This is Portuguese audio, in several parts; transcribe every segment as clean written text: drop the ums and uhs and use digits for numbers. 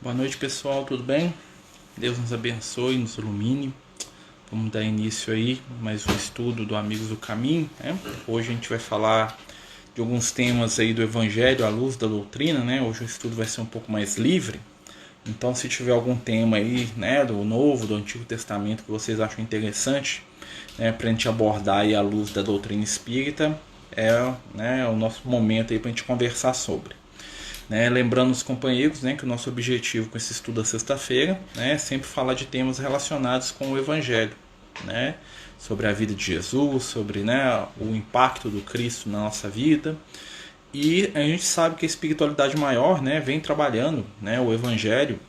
Boa noite, pessoal, tudo bem? Deus nos abençoe, nos ilumine. Vamos dar início aí mais um estudo do Amigos do Caminho, né? Hoje a gente vai falar de alguns temas aí do Evangelho à luz da doutrina, né? Hoje o estudo vai ser um pouco mais livre. Então, se tiver algum tema aí, né, do Novo, do Antigo Testamento que vocês acham interessante, né, para a gente abordar aí à luz da doutrina espírita, é o nosso momento aí para a gente conversar sobre. Lembrando os companheiros, que o nosso objetivo com esse estudo da sexta-feira, é sempre falar de temas relacionados com o Evangelho, sobre a vida de Jesus, sobre, o impacto do Cristo na nossa vida. E a gente sabe que a espiritualidade maior, vem trabalhando, o Evangelho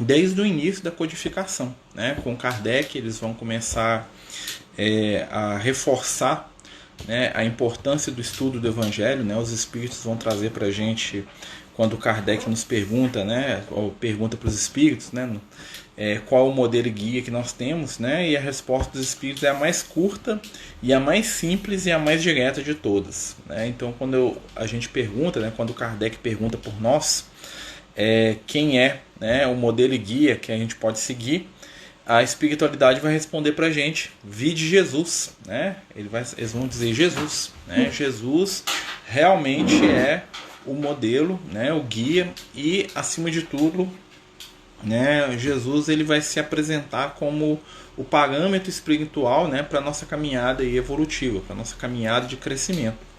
desde o início da codificação. Com Kardec eles vão começar a reforçar a importância do estudo do Evangelho. Os espíritos vão trazer para a gente, quando Kardec nos pergunta, ou pergunta para os espíritos, qual o modelo e guia que nós temos, e a resposta dos espíritos é a mais curta e a mais simples e a mais direta de todas. Então, quando a gente pergunta, quando Kardec pergunta por nós, quem é o modelo e guia que a gente pode seguir, a espiritualidade vai responder para a gente: vide Jesus. Eles vão dizer Jesus. Jesus realmente é o modelo, o guia, e acima de tudo, Jesus ele vai se apresentar como o parâmetro espiritual, para a nossa caminhada evolutiva, para a nossa caminhada de crescimento.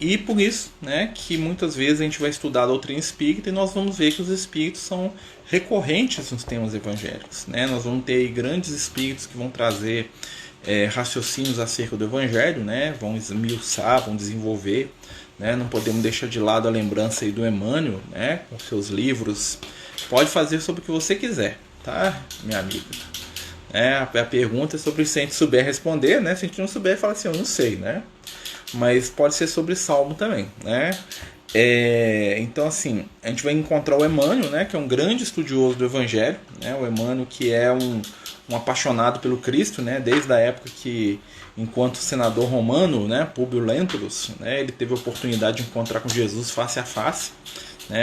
E por isso, que muitas vezes a gente vai estudar a doutrina espírita e nós vamos ver que os espíritos são recorrentes nos temas evangélicos. Nós vamos ter aí grandes espíritos que vão trazer raciocínios acerca do Evangelho, vão esmiuçar, vão desenvolver. Não podemos deixar de lado a lembrança aí do Emmanuel, com seus livros. Pode fazer sobre o que você quiser, tá, minha amiga? A pergunta é sobre se a gente souber responder, se a gente não souber, fala assim: eu não sei, mas pode ser sobre Salmo também, então, assim, a gente vai encontrar o Emmanuel, que é um grande estudioso do Evangelho, o Emmanuel, que é um apaixonado pelo Cristo, desde a época que, enquanto senador romano, Públio Lentulus, ele teve a oportunidade de encontrar com Jesus face a face,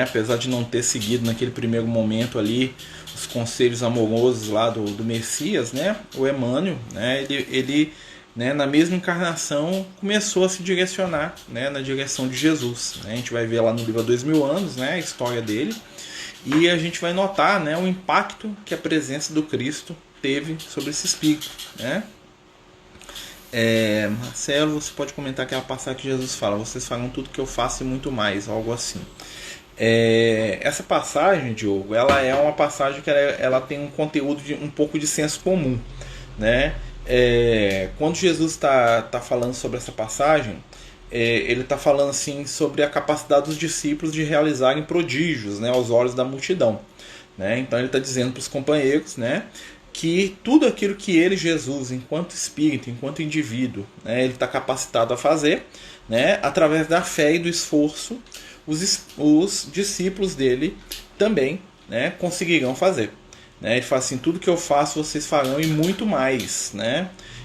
apesar de não ter seguido naquele primeiro momento ali os conselhos amorosos lá do Messias, o Emmanuel, ele na mesma encarnação começou a se direcionar, na direção de Jesus. A gente vai ver lá no livro Há 2000 anos, a história dele, e a gente vai notar, o impacto que a presença do Cristo teve sobre esse espírito. Marcelo, você pode comentar aquela passagem que Jesus fala: vocês farão tudo que eu faço e muito mais, algo assim. Essa passagem, Diogo, ela é uma passagem que ela tem um conteúdo de um pouco de senso comum, quando Jesus está falando sobre essa passagem, ele está falando assim sobre a capacidade dos discípulos de realizarem prodígios, aos olhos da multidão. Então ele está dizendo para os companheiros, que tudo aquilo que ele, Jesus, enquanto espírito, enquanto indivíduo, ele está capacitado a fazer, através da fé e do esforço, os discípulos dele também conseguirão fazer. Ele fala assim: tudo que eu faço vocês farão e muito mais.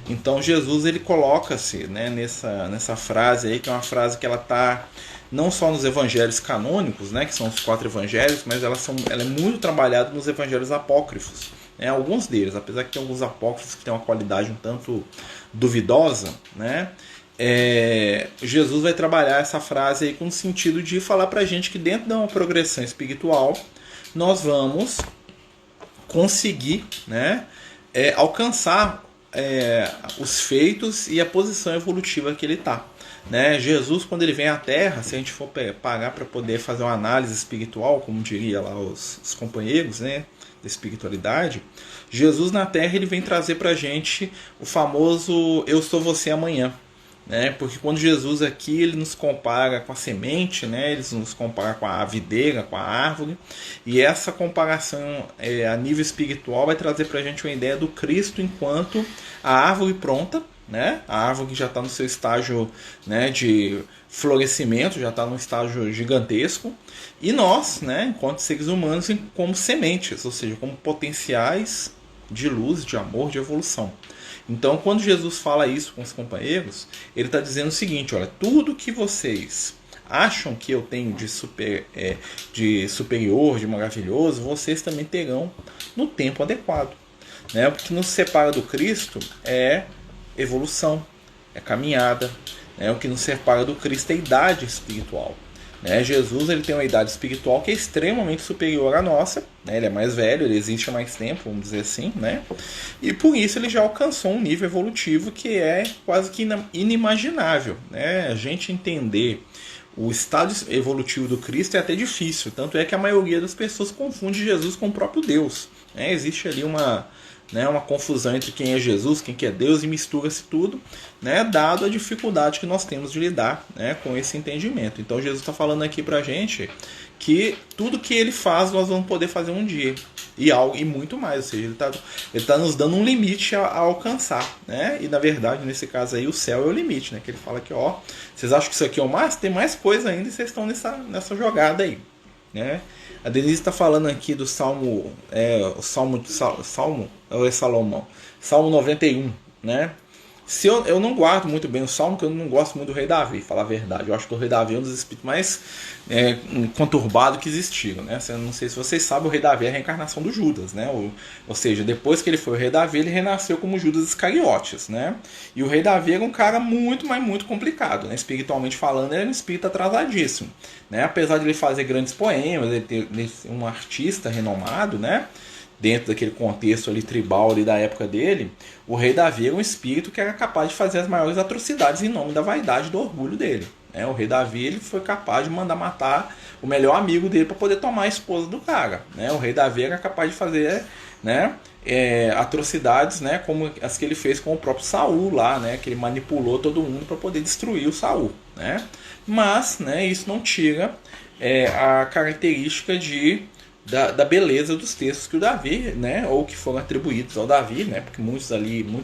Então Jesus ele coloca-se nessa frase aí, que é uma frase que ela está não só nos evangelhos canônicos, que são os 4 evangelhos, mas ela é muito trabalhada nos evangelhos apócrifos. Alguns deles, apesar que tem alguns apócrifos que têm uma qualidade um tanto duvidosa, Jesus vai trabalhar essa frase aí com o sentido de falar pra gente que dentro de uma progressão espiritual nós vamos conseguir alcançar os feitos e a posição evolutiva que ele está. Jesus, quando ele vem à Terra, se a gente for parar para poder fazer uma análise espiritual, como diria lá os companheiros da espiritualidade, Jesus na Terra ele vem trazer para a gente o famoso eu sou você amanhã. Porque quando Jesus aqui ele nos compara com a semente, ele nos compara com a videira, com a árvore, e essa comparação a nível espiritual vai trazer para a gente uma ideia do Cristo enquanto a árvore pronta, a árvore que já está no seu estágio de florescimento, já está num estágio gigantesco, e nós, enquanto seres humanos, como sementes, ou seja, como potenciais de luz, de amor, de evolução. Então, quando Jesus fala isso com os companheiros, ele está dizendo o seguinte: olha, tudo que vocês acham que eu tenho de superior, de maravilhoso, vocês também terão no tempo adequado. Né? O que nos separa do Cristo é evolução, é caminhada. Né? O que nos separa do Cristo é idade espiritual. Né? Jesus ele tem uma idade espiritual que é extremamente superior à nossa. Né? Ele é mais velho, ele existe há mais tempo, vamos dizer assim. Né? E por isso ele já alcançou um nível evolutivo que é quase que inimaginável. Né? A gente entender o estado evolutivo do Cristo é até difícil. Tanto é que a maioria das pessoas confunde Jesus com o próprio Deus. Né? Existe ali uma confusão entre quem é Jesus, quem que é Deus, e mistura-se tudo, né, dado a dificuldade que nós temos de lidar, né, com esse entendimento. Então Jesus está falando aqui pra gente que tudo que ele faz nós vamos poder fazer um dia, e muito mais, ou seja, ele tá nos dando um limite a alcançar, né, e na verdade nesse caso aí o céu é o limite, né, que ele fala que ó, vocês acham que isso aqui é o máximo, tem mais coisa ainda e vocês estão nessa jogada aí. Né? A Denise está falando aqui do Salmo, ou é Salomão? Salmo 91, né? Eu não guardo muito bem o Salmo, porque eu não gosto muito do rei Davi, falar a verdade. Eu acho que o rei Davi é um dos espíritos mais conturbados que existiram, né? Eu não sei se vocês sabem, o rei Davi é a reencarnação do Judas, né? Ou seja, depois que ele foi o rei Davi, ele renasceu como Judas Iscariotes, né? E o rei Davi era um cara muito, mas muito complicado, né? Espiritualmente falando, ele era um espírito atrasadíssimo, né? Apesar de ele fazer grandes poemas, ele ser um artista renomado, né? Dentro daquele contexto ali tribal ali da época dele, o rei Davi era um espírito que era capaz de fazer as maiores atrocidades em nome da vaidade e do orgulho dele. O rei Davi ele foi capaz de mandar matar o melhor amigo dele para poder tomar a esposa do cara. O rei Davi era capaz de fazer, né, atrocidades, né, como as que ele fez com o próprio Saul lá, né, que ele manipulou todo mundo para poder destruir o Saul. Né? Mas, né, isso não tira a característica da beleza dos textos que o Davi, né, ou que foram atribuídos ao Davi, né, porque muitos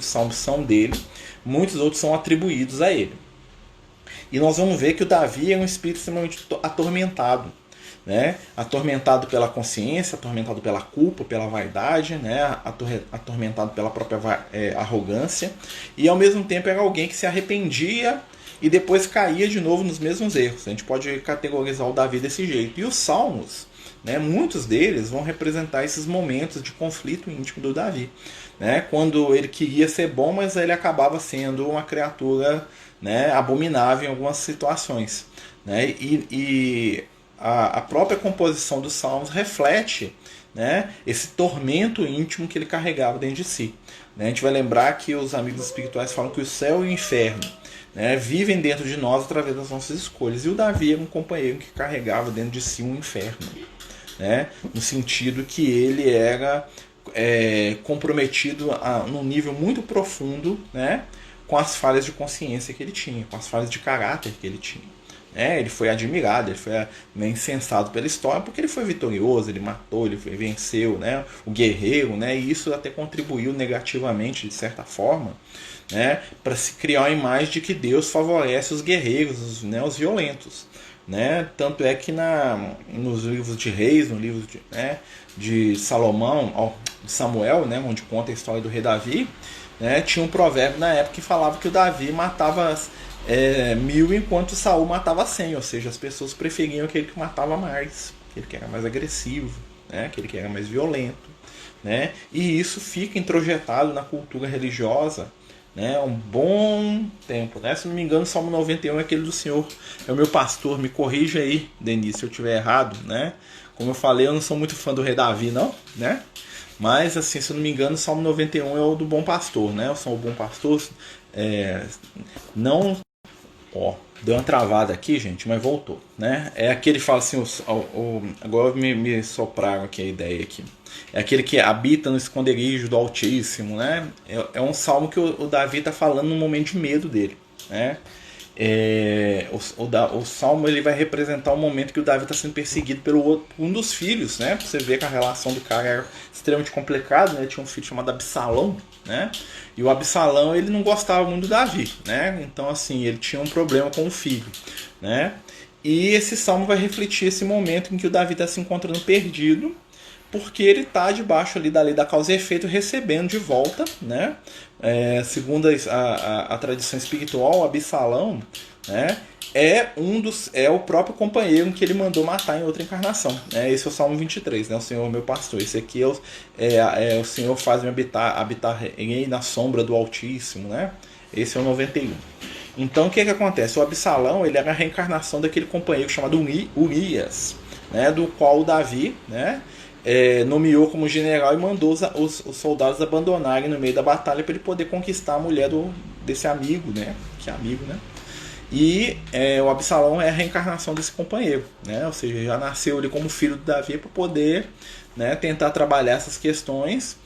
salmos são dele, muitos outros são atribuídos a ele. E nós vamos ver que o Davi é um espírito extremamente atormentado, né, atormentado pela consciência, atormentado pela culpa, pela vaidade, né, atormentado pela própria arrogância, e ao mesmo tempo era alguém que se arrependia e depois caía de novo nos mesmos erros. A gente pode categorizar o Davi desse jeito. E os salmos, né, muitos deles vão representar esses momentos de conflito íntimo do Davi, né, quando ele queria ser bom, mas ele acabava sendo uma criatura, né, abominável em algumas situações, né, e a própria composição dos salmos reflete, né, esse tormento íntimo que ele carregava dentro de si. Né? A gente vai lembrar que os amigos espirituais falam que o céu e o inferno, né, vivem dentro de nós através das nossas escolhas, e o Davi era um companheiro que carregava dentro de si um inferno. Né? No sentido que ele era comprometido num nível muito profundo, né, com as falhas de consciência que ele tinha, com as falhas de caráter que ele tinha. Ele foi admirado, ele foi incensado pela história porque ele foi vitorioso, ele matou, ele venceu, né, o guerreiro, né, e isso até contribuiu negativamente, de certa forma, né, para se criar uma imagem de que Deus favorece os guerreiros, os violentos. Né? Tanto é que nos livros de Reis, no livro de Salomão, de Samuel, né, onde conta a história do rei Davi, né, tinha um provérbio na época que falava que o Davi matava 1000 enquanto Saul matava 100, ou seja, as pessoas preferiam aquele que matava mais, aquele que era mais agressivo, né, aquele que era mais violento. Né? E isso fica introjetado na cultura religiosa, né, um bom tempo, né? Se não me engano, o Salmo 91 é aquele do Senhor é o meu pastor. Me corrija aí, Denise, se eu estiver errado, né? Como eu falei, eu não sou muito fã do rei Davi, não, né? Mas, assim, se eu não me engano, o Salmo 91 é o do bom pastor, né? O Salmo do bom pastor não... deu uma travada aqui, gente, mas voltou, né? É aquele que fala assim, agora me sopraram aqui a ideia aqui. É aquele que habita no esconderijo do Altíssimo, né? É um salmo que o Davi está falando no momento de medo dele, né? O salmo ele vai representar o momento que o Davi está sendo perseguido pelo um dos filhos, né? Você vê que a relação do cara era extremamente complicada, né? Ele tinha um filho chamado Absalão, né? E o Absalão ele não gostava muito do Davi, né? Então assim ele tinha um problema com o filho, né? E esse salmo vai refletir esse momento em que o Davi está se encontrando perdido, porque ele está debaixo ali da lei da causa e efeito, recebendo de volta, né? Segundo a tradição espiritual, Absalão, né, é o próprio companheiro que ele mandou matar em outra encarnação, né? Esse é o Salmo 23, né? O Senhor é meu pastor. Esse aqui o Senhor faz-me habitarei na sombra do Altíssimo, né? Esse é o 91. Então o que acontece? O Absalão, ele era a reencarnação daquele companheiro chamado Urias, né? Do qual o Davi, né, nomeou como general e mandou os soldados abandonarem no meio da batalha para ele poder conquistar a mulher desse amigo, né? Que é amigo, né? E o Absalão é a reencarnação desse companheiro, né? Ou seja, já nasceu ali como filho do Davi para poder, né, tentar trabalhar essas questões.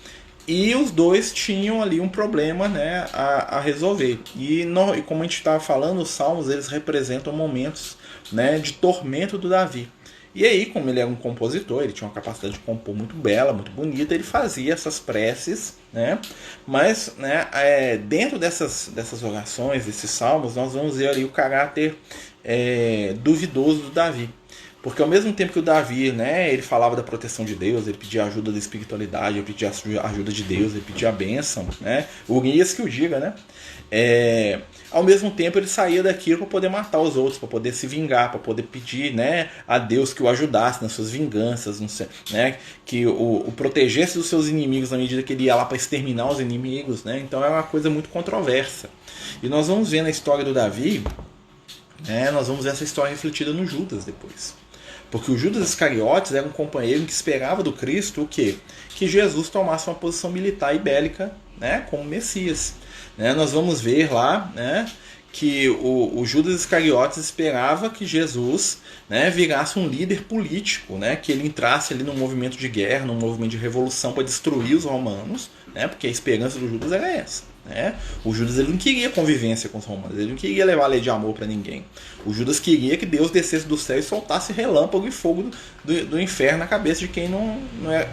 E os dois tinham ali um problema, né, a resolver. E como a gente estava falando, os salmos eles representam momentos, né, de tormento do Davi. E aí, como ele era um compositor, ele tinha uma capacidade de compor muito bela, muito bonita, ele fazia essas preces, né? Mas, né, dentro dessas orações, desses salmos, nós vamos ver ali o caráter duvidoso do Davi. Porque ao mesmo tempo que o Davi, né, ele falava da proteção de Deus, ele pedia ajuda da espiritualidade, ele pedia ajuda de Deus, ele pedia a bênção, né? Urias que o diga, né? Ao mesmo tempo ele saía daquilo para poder matar os outros, para poder se vingar, para poder pedir, né, a Deus que o ajudasse nas suas vinganças, né, que o protegesse dos seus inimigos na medida que ele ia lá para exterminar os inimigos, né? Então é uma coisa muito controversa. E nós vamos ver na história do Davi, né, nós vamos ver essa história refletida no Judas depois. Porque o Judas Iscariotes era um companheiro que esperava do Cristo o quê? Que Jesus tomasse uma posição militar e bélica, né, como Messias. Né, nós vamos ver lá, né, que o Judas Iscariotes esperava que Jesus, né, virasse um líder político, né, que ele entrasse ali num movimento de guerra, num movimento de revolução para destruir os romanos, né, porque a esperança do Judas era essa. Né? O Judas ele não queria convivência com os romanos, ele não queria levar a lei de amor para ninguém. O Judas queria que Deus descesse do céu e soltasse relâmpago e fogo do inferno na cabeça de quem não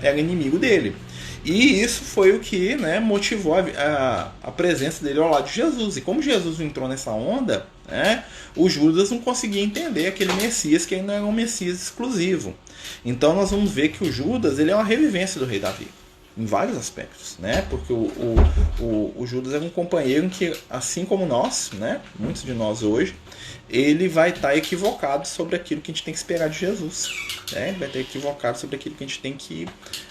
era inimigo dele. E isso foi o que, né, motivou a presença dele ao lado de Jesus. E como Jesus entrou nessa onda, né, o Judas não conseguia entender aquele Messias que ainda era um Messias exclusivo. Então nós vamos ver que o Judas ele é uma revivência do rei Davi. Em vários aspectos, né? Porque o Judas é um companheiro que, assim como nós, né, muitos de nós hoje, ele vai estar equivocado sobre aquilo que a gente tem que esperar de Jesus, né? Ele vai estar equivocado sobre aquilo que a gente tem que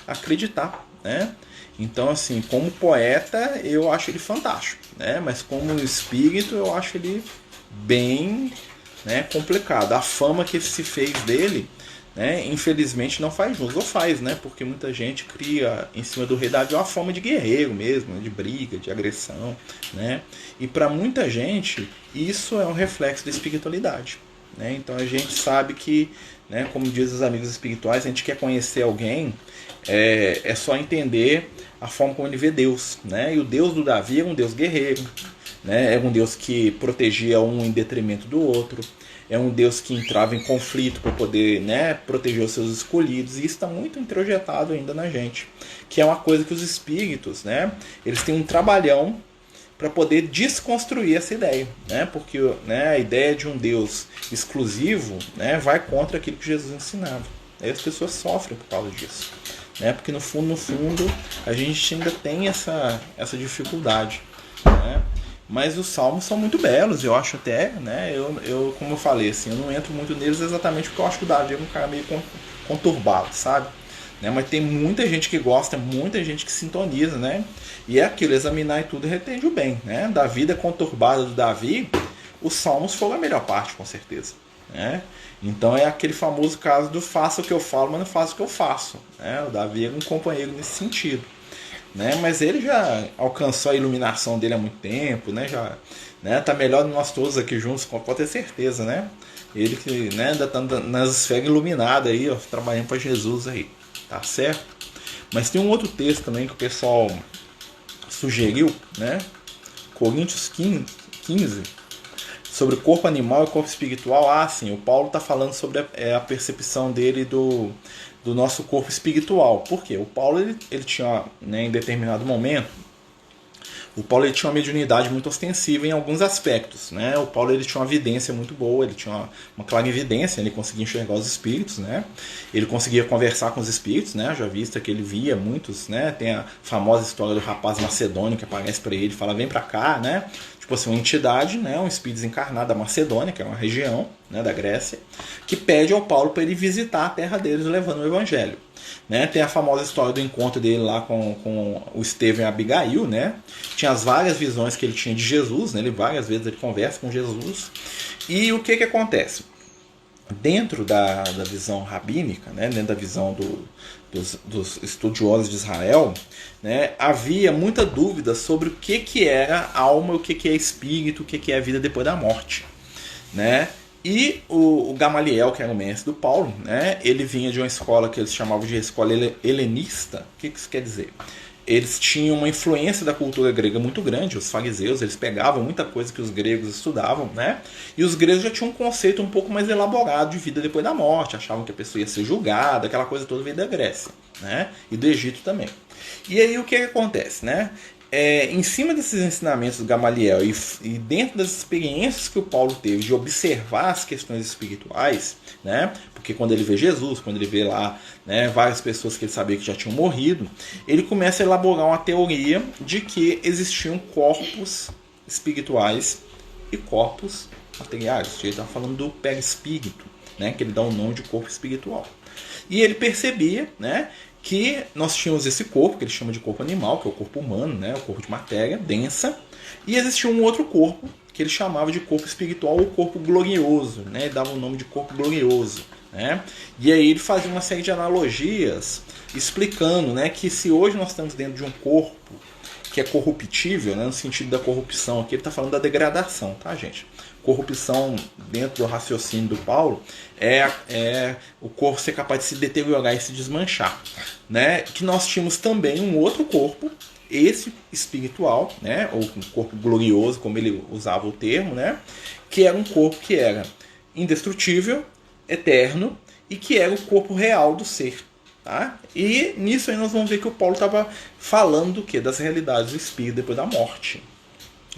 acreditar, né? Então, assim, como poeta, eu acho ele fantástico, né? Mas como espírito, eu acho ele bem, né, complicado. A fama que se fez dele, né, infelizmente não faz jus, ou faz, né, porque muita gente cria em cima do rei Davi uma forma de guerreiro mesmo, né, de briga, de agressão, né, e para muita gente isso é um reflexo da espiritualidade, né, então a gente sabe que, né, como diz os amigos espirituais, a gente quer conhecer alguém, é só entender a forma como ele vê Deus, né, e o Deus do Davi é um Deus guerreiro, né, é um Deus que protegia um em detrimento do outro, é um Deus que entrava em conflito para poder, né, proteger os seus escolhidos. E isso está muito introjetado ainda na gente. Que é uma coisa que os espíritos, né, eles têm um trabalhão para poder desconstruir essa ideia. Né, porque, né, a ideia de um Deus exclusivo, né, vai contra aquilo que Jesus ensinava. Aí as pessoas sofrem por causa disso. Né, porque no fundo, a gente ainda tem essa dificuldade. Né? Mas os salmos são muito belos, eu acho até, né? Eu como eu falei, assim, eu não entro muito neles exatamente porque eu acho que o Davi é um cara meio conturbado, sabe? Né? Mas tem muita gente que gosta, muita gente que sintoniza, né? E é aquilo, examinar e tudo retende o bem, né? Da vida conturbada do Davi, os salmos foram a melhor parte, com certeza, né? Então é aquele famoso caso do faça o que eu falo, mas não faça o que eu faço, né? O Davi é um companheiro nesse sentido. Né? Mas ele já alcançou a iluminação dele há muito tempo, né? Já, né? Tá melhor de nós todos aqui juntos, pode ter certeza, né? Ele que, né, ainda tá nas esferas iluminadas aí, ó, trabalhando para Jesus aí, tá certo? Mas tem um outro texto também que o pessoal sugeriu, né? Coríntios 15 sobre o corpo animal e o corpo espiritual. Ah, sim, o Paulo está falando sobre a percepção dele do nosso corpo espiritual. Por quê? O Paulo ele tinha, né, em determinado momento, o Paulo ele tinha uma mediunidade muito ostensiva em alguns aspectos. Né? O Paulo ele tinha uma vidência muito boa, ele tinha uma clarividência, ele conseguia enxergar os espíritos, né? Ele conseguia conversar com os espíritos, né? Já vista que ele via muitos, né? Tem a famosa história do rapaz macedônio que aparece para ele e fala, vem para cá, né? tipo assim, uma entidade, né, um espírito desencarnado da Macedônia, que é uma região, né, da Grécia, que pede ao Paulo para ele visitar a terra deles levando o evangelho. Né? Tem a famosa história do encontro dele lá com o Estevão e a Abigail, né? Tinha as várias visões que ele tinha de Jesus, né? Várias vezes ele conversa com Jesus. E o que acontece? Dentro da visão rabínica, né? Dentro da visão dos estudiosos de Israel, né? Havia muita dúvida sobre o que era alma, o que é espírito, o que é a vida depois da morte. Né? E o Gamaliel, que era o mestre do Paulo, né, ele vinha de uma escola que eles chamavam de escola helenista. O que isso quer dizer? Eles tinham uma influência da cultura grega muito grande, os fariseus, eles pegavam muita coisa que os gregos estudavam, né? E os gregos já tinham um conceito um pouco mais elaborado de vida depois da morte, achavam que a pessoa ia ser julgada, aquela coisa toda veio da Grécia, né? E do Egito também. E aí o que acontece, né? Em cima desses ensinamentos do Gamaliel e dentro das experiências que o Paulo teve de observar as questões espirituais, né, porque quando ele vê Jesus, quando ele vê lá, né, várias pessoas que ele sabia que já tinham morrido, ele começa a elaborar uma teoria de que existiam corpos espirituais e corpos materiais. Ele está falando do perispírito, né, que ele dá o nome de corpo espiritual. E ele percebia, né, que nós tínhamos esse corpo, que ele chama de corpo animal, que é o corpo humano, né, o corpo de matéria densa, e existia um outro corpo, que ele chamava de corpo espiritual ou corpo glorioso, né, ele dava o nome de corpo glorioso. Né? E aí ele fazia uma série de analogias, explicando, né, que se hoje nós estamos dentro de um corpo que é corruptível, né, no sentido da corrupção, aqui ele está falando da degradação, tá, gente? Corrupção dentro do raciocínio do Paulo é o corpo ser capaz de se deteriorar e se desmanchar, né? Que nós tínhamos também um outro corpo, esse espiritual, né? Ou um corpo glorioso, como ele usava o termo, né? Que era um corpo que era indestrutível, eterno e que era o corpo real do ser. Tá? E nisso aí nós vamos ver que o Paulo estava falando do quê? Das realidades do espírito depois da morte.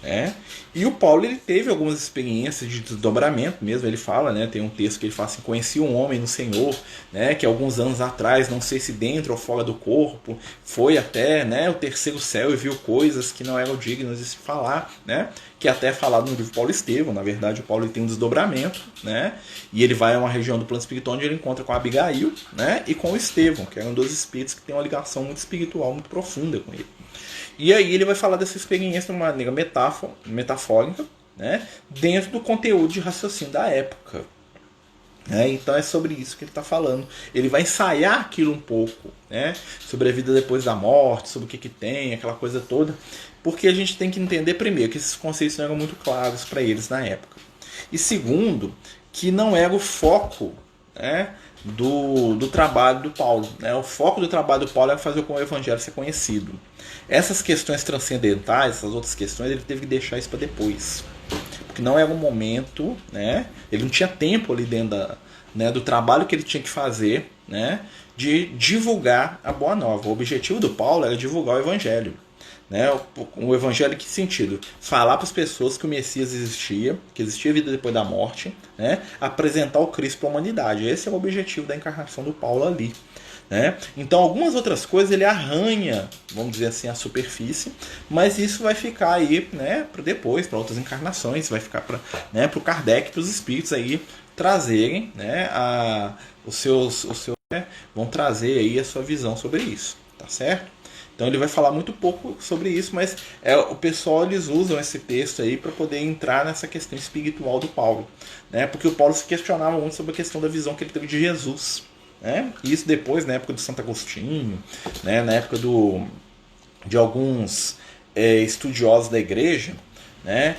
Né? E o Paulo ele teve algumas experiências de desdobramento mesmo, ele fala, né, tem um texto que ele fala assim, conheci um homem no Senhor, né, que alguns anos atrás, não sei se dentro ou fora do corpo, foi até, né, o terceiro céu e viu coisas que não eram dignas de se falar, né, que até é falado no livro Paulo Estevão. Na verdade o Paulo ele tem um desdobramento, né, e ele vai a uma região do plano espiritual onde ele encontra com a Abigail, né, e com o Estevão, que eram dois espíritos que têm uma ligação muito espiritual, muito profunda com ele. E aí ele vai falar dessa experiência de uma maneira metafórica, né, dentro do conteúdo de raciocínio da época. Então é sobre isso que ele está falando. Ele vai ensaiar aquilo um pouco, né, sobre a vida depois da morte, sobre o que tem, aquela coisa toda. Porque a gente tem que entender, primeiro, que esses conceitos não eram muito claros para eles na época. E segundo, que não era o foco, né, do trabalho do Paulo. Né? O foco do trabalho do Paulo era fazer o evangelho ser conhecido. Essas questões transcendentais, essas outras questões, ele teve que deixar isso para depois. Porque não era um momento, né? Ele não tinha tempo ali dentro do trabalho que ele tinha que fazer, né, de divulgar a Boa Nova. O objetivo do Paulo era divulgar o evangelho. Né? O evangelho em que sentido? Falar para as pessoas que o Messias existia, que existia vida depois da morte, né? Apresentar o Cristo para a humanidade. Esse é o objetivo da encarnação do Paulo ali. Né? Então algumas outras coisas ele arranha, vamos dizer assim, a superfície, mas isso vai ficar aí, né, para depois, para outras encarnações, vai ficar para, né, o Kardec, para os espíritos aí trazerem, né, né, vão trazer aí a sua visão sobre isso, tá certo? Então ele vai falar muito pouco sobre isso, mas o pessoal eles usam esse texto aí para poder entrar nessa questão espiritual do Paulo, né? Porque o Paulo se questionava muito sobre a questão da visão que ele teve de Jesus, né? E isso depois, na época do Santo Agostinho, né? Na época de alguns estudiosos da igreja, né?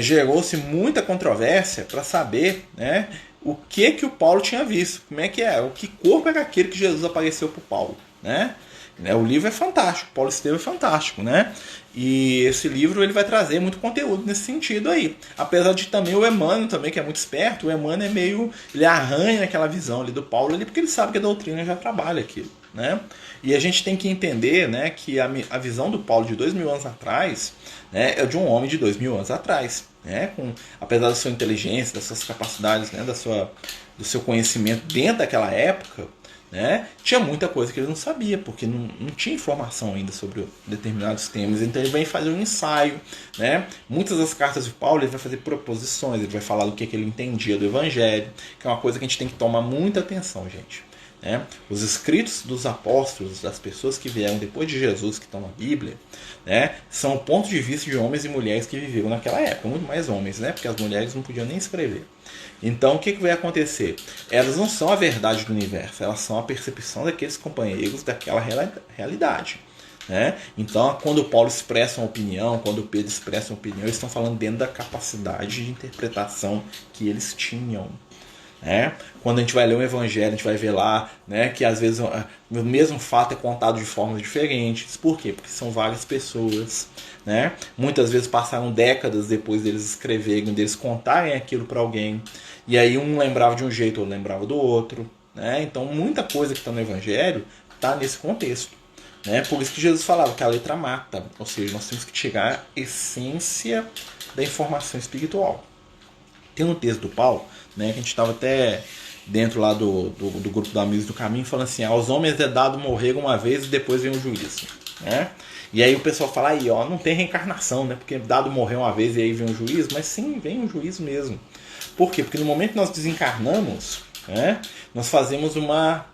Gerou-se muita controvérsia para saber, né, o que o Paulo tinha visto, como é que o que corpo era aquele que Jesus apareceu para o Paulo, né? O livro é fantástico, Paulo Estevão é fantástico, né? E esse livro ele vai trazer muito conteúdo nesse sentido aí. Apesar de também o Emmanuel também, que é muito esperto, o Emmanuel ele arranha aquela visão ali do Paulo ali, porque ele sabe que a doutrina já trabalha aquilo, né? E a gente tem que entender, né, que a visão do Paulo de 2000 anos atrás, né, é de um homem de 2000 anos atrás, né? Apesar da sua inteligência, das suas capacidades, né, do seu conhecimento dentro daquela época, né, tinha muita coisa que ele não sabia, porque não tinha informação ainda sobre determinados temas. Então ele vem fazer um ensaio, né? Muitas das cartas de Paulo ele vai fazer proposições, ele vai falar do que ele entendia do Evangelho, que é uma coisa que a gente tem que tomar muita atenção, gente. Né? Os escritos dos apóstolos, das pessoas que vieram depois de Jesus, que estão na Bíblia, né, são o ponto de vista de homens e mulheres que viveram naquela época, muito mais homens, né, porque as mulheres não podiam nem escrever. Então o que vai acontecer? Elas não são a verdade do universo, elas são a percepção daqueles companheiros daquela realidade. Né? Então, quando Paulo expressa uma opinião, quando Pedro expressa uma opinião, eles estão falando dentro da capacidade de interpretação que eles tinham. Né? Quando a gente vai ler um evangelho, a gente vai ver lá, né, que às vezes o mesmo fato é contado de formas diferentes. Por quê? Porque são várias pessoas. Né? Muitas vezes passaram décadas depois deles escreverem, deles contarem aquilo para alguém. E aí um lembrava de um jeito, outro lembrava do outro. Né? Então muita coisa que está no evangelho está nesse contexto. Né? Por isso que Jesus falava que a letra mata. Ou seja, nós temos que tirar a essência da informação espiritual. Tem um texto do Paulo, né, que a gente estava até dentro lá do grupo do Amigos do Caminho, falando assim: aos homens é dado morrer uma vez e depois vem o juízo. Né? E aí o pessoal fala, aí, ó, não tem reencarnação, né? Porque é dado morrer uma vez e aí vem o juízo. Mas sim, vem o juízo mesmo. Por quê? Porque no momento que nós desencarnamos, né, nós fazemos uma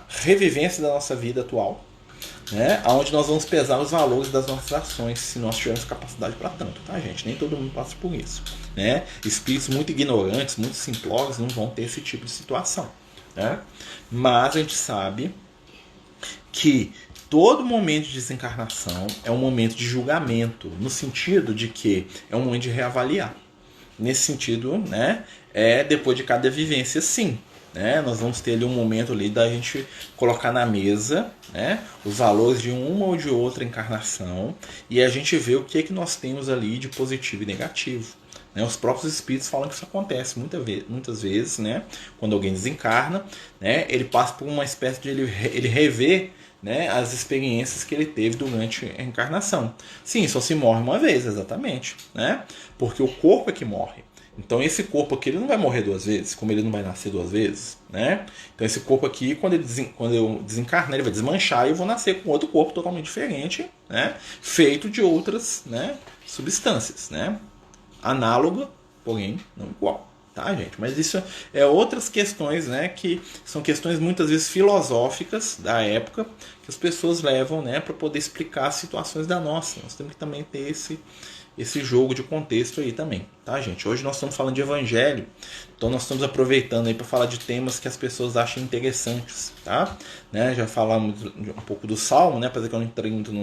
revivência da nossa vida atual, né, onde nós vamos pesar os valores das nossas ações, se nós tivermos capacidade para tanto, tá, gente? Nem todo mundo passa por isso. Né? Espíritos muito ignorantes, muito simplórios não vão ter esse tipo de situação. Né? Mas a gente sabe que todo momento de desencarnação é um momento de julgamento, no sentido de que é um momento de reavaliar. Nesse sentido, né, depois de cada vivência, sim. Né? Nós vamos ter ali um momento ali da gente colocar na mesa, né, os valores de uma ou de outra encarnação e a gente vê o que é que nós temos ali de positivo e negativo. Né? Os próprios espíritos falam que isso acontece muitas vezes, né? Quando alguém desencarna, né, ele passa por uma espécie de ele rever, né, as experiências que ele teve durante a encarnação. Sim, só se morre uma vez, exatamente. Né? Porque o corpo é que morre. Então esse corpo aqui ele não vai morrer duas vezes, como ele não vai nascer duas vezes, né? Então esse corpo aqui, quando eu desencarnar, ele vai desmanchar e eu vou nascer com outro corpo totalmente diferente, né? Feito de outras, né, substâncias, né? Análoga, porém não igual, tá, gente? Mas isso é outras questões, né, que são questões muitas vezes filosóficas da época que as pessoas levam, né, para poder explicar as situações da nossa. Nós temos que também ter esse jogo de contexto aí também, tá, gente? Hoje nós estamos falando de evangelho, então nós estamos aproveitando aí para falar de temas que as pessoas acham interessantes, tá? Né? Já falamos um pouco do Salmo, né? Apesar que eu não entrei muito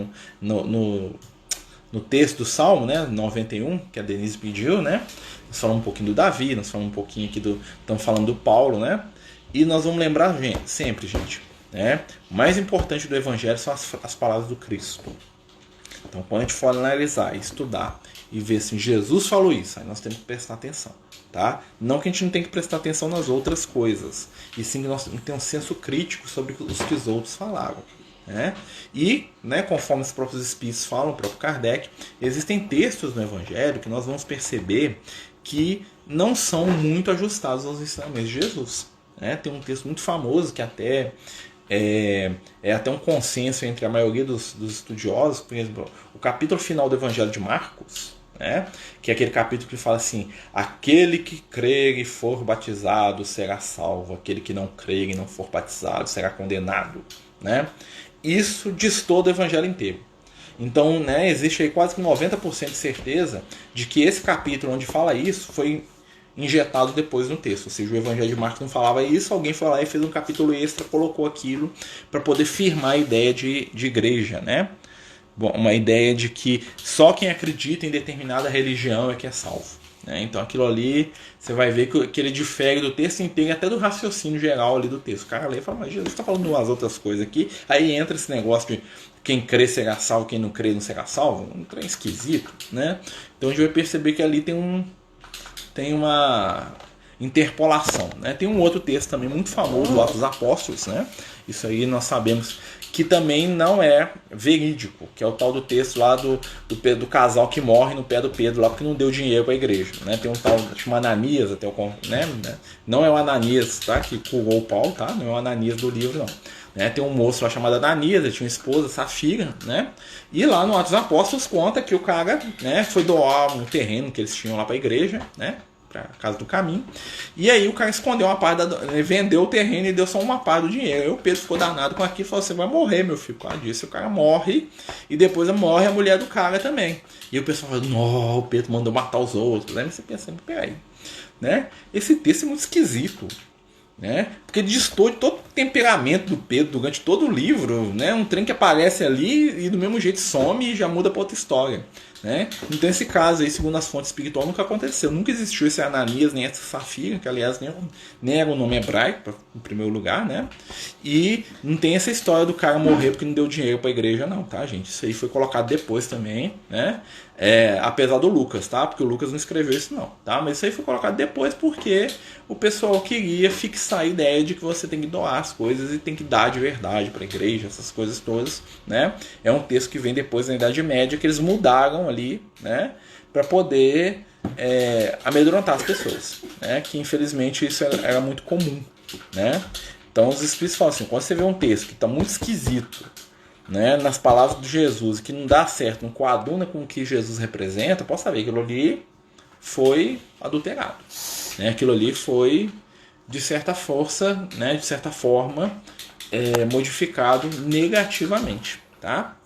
no texto do Salmo, né? 91, que a Denise pediu, né? Nós falamos um pouquinho do Davi, nós falamos um pouquinho aqui estamos falando do Paulo, né? E nós vamos lembrar sempre, gente, né? O mais importante do evangelho são as palavras do Cristo. Então, quando a gente for analisar, estudar e ver se Jesus falou isso, aí nós temos que prestar atenção, tá? Não que a gente não tenha que prestar atenção nas outras coisas, e sim que nós temos que ter um senso crítico sobre os que os outros falaram, né? E, né, conforme os próprios espíritos falam, o próprio Kardec, existem textos no Evangelho que nós vamos perceber que não são muito ajustados aos ensinamentos de Jesus. Né? Tem um texto muito famoso que até é até um consenso entre a maioria dos estudiosos, por exemplo, o capítulo final do Evangelho de Marcos, né, que é aquele capítulo que fala assim: aquele que crer e for batizado será salvo, aquele que não crer e não for batizado será condenado. Né? Isso diz todo o Evangelho inteiro. Então, né, existe aí quase que 90% de certeza de que esse capítulo onde fala isso foi injetado depois no texto. Ou seja, o Evangelho de Marcos não falava isso, alguém foi lá e fez um capítulo extra, colocou aquilo para poder firmar a ideia de igreja, né? Bom, uma ideia de que só quem acredita em determinada religião é que é salvo. Né? Então aquilo ali, você vai ver que ele difere do texto inteiro, até do raciocínio geral ali do texto. O cara lê e fala, mas Jesus está falando umas outras coisas aqui. Aí entra esse negócio de quem crê será salvo, quem não crê não será salvo. Um trem esquisito, né? Então a gente vai perceber que ali tem uma... interpolação, né? Tem um outro texto também muito famoso, o Atos dos Apóstolos, né? Isso aí nós sabemos que também não é verídico, que é o tal do texto lá do casal que morre no pé do Pedro lá porque não deu dinheiro para a igreja, né? Tem um tal chamado Ananias, até né? Não é o Ananias, tá? Que curou o Paulo, tá? Não é o Ananias do livro, não. Né? Tem um moço lá chamado Ananias, ele tinha uma esposa, Safira, né? E lá no Atos dos Apóstolos conta que o cara, né, foi doar um terreno que eles tinham lá para a igreja, né? Para a casa do caminho. E aí o cara escondeu uma parte, ele vendeu o terreno e deu só uma parte do dinheiro. Aí o Pedro ficou danado com aquilo e falou: você vai morrer, meu filho. Por causa disso, o cara morre e depois morre a mulher do cara também. E o pessoal fala: não, o Pedro mandou matar os outros. Aí você pensa: peraí, né? Esse texto é muito esquisito, né? Porque distorce de todo o temperamento do Pedro durante todo o livro, né? Um trem que aparece ali e do mesmo jeito some e já muda para outra história, né? Então esse caso aí, segundo as fontes espirituais, nunca aconteceu, nunca existiu esse Ananias nem essa Safira, que aliás nem era o nome hebraico em primeiro lugar, né? E não tem essa história do cara morrer porque não deu dinheiro para a igreja, não, tá, gente? Isso aí foi colocado depois também, né? Apesar do Lucas, tá? Porque o Lucas não escreveu isso não, tá? Mas isso aí foi colocado depois porque o pessoal queria fixar a ideia de que você tem que doar as coisas e tem que dar de verdade para a igreja, essas coisas todas, né? É um texto que vem depois da Idade Média que eles mudaram ali, né? Para poder amedrontar as pessoas, né? Que infelizmente isso era muito comum, né? Então os espíritos falam assim: quando você vê um texto que está muito esquisito, né, nas palavras de Jesus, que não dá certo, não coaduna com o que Jesus representa, pode saber que aquilo ali foi adulterado, né? Aquilo ali foi de certa força, né, de certa forma modificado negativamente, tá?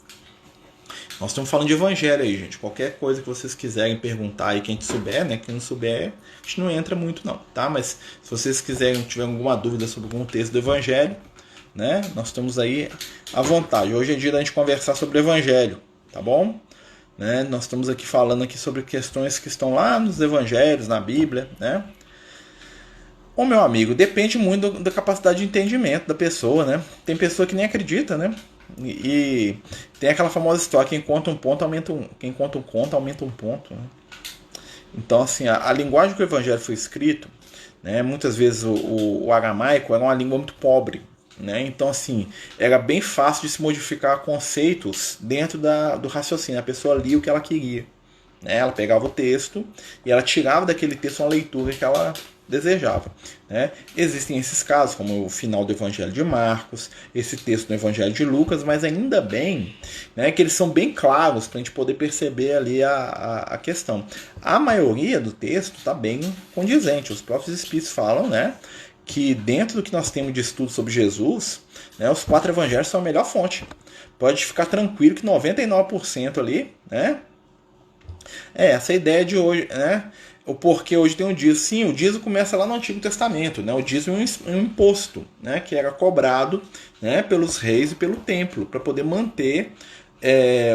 Nós estamos falando de evangelho aí, gente. Qualquer coisa que vocês quiserem perguntar aí, quem souber, né? Quem não souber, a gente não entra muito não, tá? Mas se vocês quiserem, tiverem alguma dúvida sobre algum texto do evangelho, né? Nós estamos aí à vontade. Hoje é dia da gente conversar sobre o evangelho, tá bom? Né? Nós estamos aqui falando aqui sobre questões que estão lá nos evangelhos, na Bíblia, né? Ô meu amigo, depende muito da capacidade de entendimento da pessoa, né? Tem pessoa que nem acredita, né? E tem aquela famosa história: quem conta um ponto aumenta quem conta um conto aumenta um ponto, né? Então assim, a linguagem que o evangelho foi escrito, né? Muitas vezes o aramaico era uma língua muito pobre, né? Então assim, era bem fácil de se modificar conceitos dentro do raciocínio. A pessoa lia o que ela queria, né? Ela pegava o texto e ela tirava daquele texto uma leitura que ela desejava, né? Existem esses casos, como o final do Evangelho de Marcos, esse texto do Evangelho de Lucas, mas ainda bem, né, que eles são bem claros para a gente poder perceber ali a questão. A maioria do texto está bem condizente. Os próprios espíritos falam, né, que dentro do que nós temos de estudo sobre Jesus, né, os 4 evangelhos são a melhor fonte. Pode ficar tranquilo que 99% ali, né, essa ideia de hoje, né? O porquê hoje tem um dízimo. Sim, o dízimo começa lá no Antigo Testamento, né? O dízimo é um imposto, né, que era cobrado, né, pelos reis e pelo templo para poder manter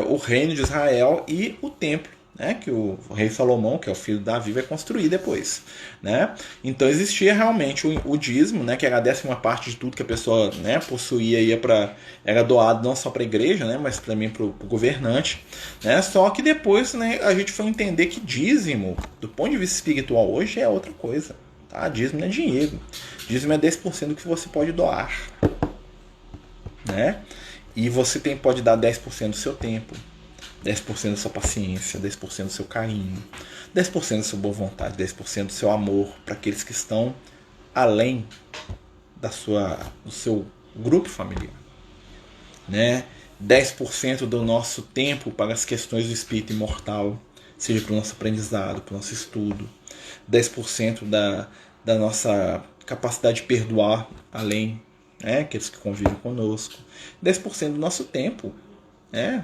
o reino de Israel e o templo, né, que o rei Salomão, que é o filho de Davi, vai construir depois, né? Então existia realmente o dízimo, né, que era a 10ª parte de tudo que a pessoa, né, possuía, era doado não só para a igreja, né, mas também para o governante, né? Só que depois, né, a gente foi entender que dízimo, do ponto de vista espiritual hoje, é outra coisa, tá? Dízimo não é dinheiro, dízimo é 10% do que você pode doar, né? E você pode dar 10% do seu tempo, 10% da sua paciência, 10% do seu carinho, 10% da sua boa vontade, 10% do seu amor para aqueles que estão além do seu grupo familiar, né? 10% do nosso tempo para as questões do espírito imortal, seja para o nosso aprendizado, para o nosso estudo, 10% da nossa capacidade de perdoar além, né, aqueles que convivem conosco, 10% do nosso tempo,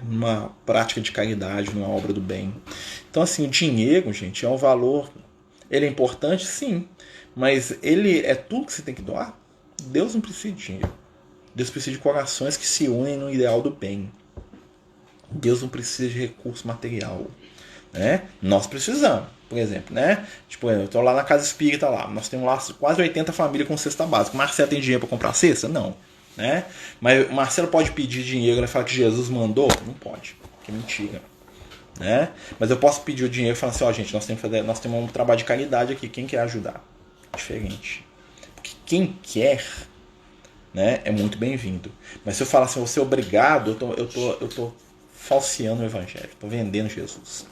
numa prática de caridade, numa obra do bem. Então assim, o dinheiro, gente, é um valor, ele é importante, sim, mas ele é tudo que você tem que doar? Deus não precisa de dinheiro. Deus precisa de corações que se unem no ideal do bem. Deus não precisa de recurso material, né? Nós precisamos, por exemplo, né? Tipo, eu estou lá na casa espírita lá, nós temos lá quase 80 famílias com cesta básica. Marcelo tem dinheiro para comprar cesta? Não. Né? Mas o Marcelo pode pedir dinheiro e falar que Jesus mandou? Não pode, que mentira, né? Mas eu posso pedir o dinheiro e falar assim: ó, gente, nós temos um trabalho de caridade aqui, quem quer ajudar? diferente. Porque quem quer, né, é muito bem-vindo. Mas se eu falar assim, você é obrigado, eu tô falseando o evangelho, estou vendendo Jesus.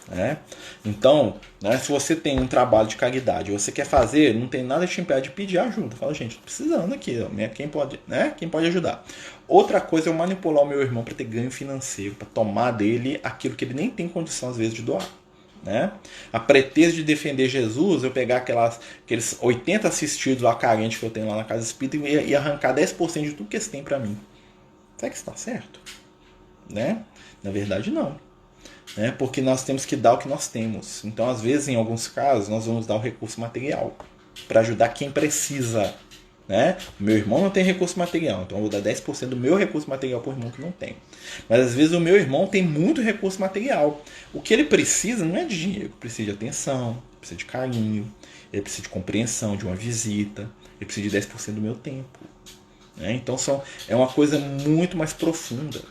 Né? Então, né, se você tem um trabalho de caridade, você quer fazer, não tem nada te impede de pedir ajuda. Fala, gente, tô precisando aqui, quem pode, né? Quem pode ajudar? Outra coisa é eu manipular o meu irmão para ter ganho financeiro, para tomar dele aquilo que ele nem tem condição às vezes de doar. Né? A pretexto de defender Jesus, eu pegar aqueles 80 assistidos lá carentes que eu tenho lá na casa espírita e arrancar 10% de tudo que eles têm para mim. Será que isso está certo? Né? Na verdade, não. Né? Porque nós temos que dar o que nós temos. Então, às vezes, em alguns casos, nós vamos dar o recurso material para ajudar quem precisa. Né? Meu irmão não tem recurso material, então eu vou dar 10% do meu recurso material para o irmão que não tem. Mas às vezes o meu irmão tem muito recurso material. O que ele precisa não é de dinheiro, ele precisa de atenção, precisa de carinho, ele precisa de compreensão, de uma visita, ele precisa de 10% do meu tempo. Né? Então é uma coisa muito mais profunda.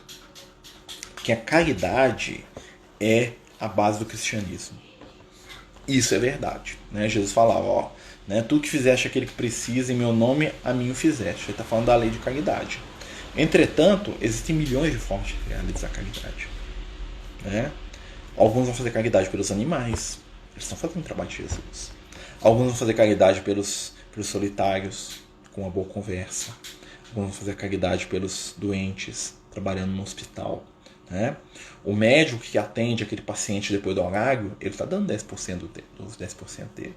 Porque a caridade é a base do cristianismo. Isso é verdade. Né? Jesus falava, ó, né, tu que fizeste aquele que precisa, em meu nome, a mim o fizeste. Ele está falando da lei de caridade. Entretanto, existem milhões de formas de realizar caridade. Né? Alguns vão fazer caridade pelos animais. Eles estão fazendo o trabalho de Jesus. Alguns vão fazer caridade pelos solitários, com uma boa conversa. Alguns vão fazer caridade pelos doentes, trabalhando no hospital. Né? O médico que atende aquele paciente depois do horário, ele está dando 10% dos 10% dele.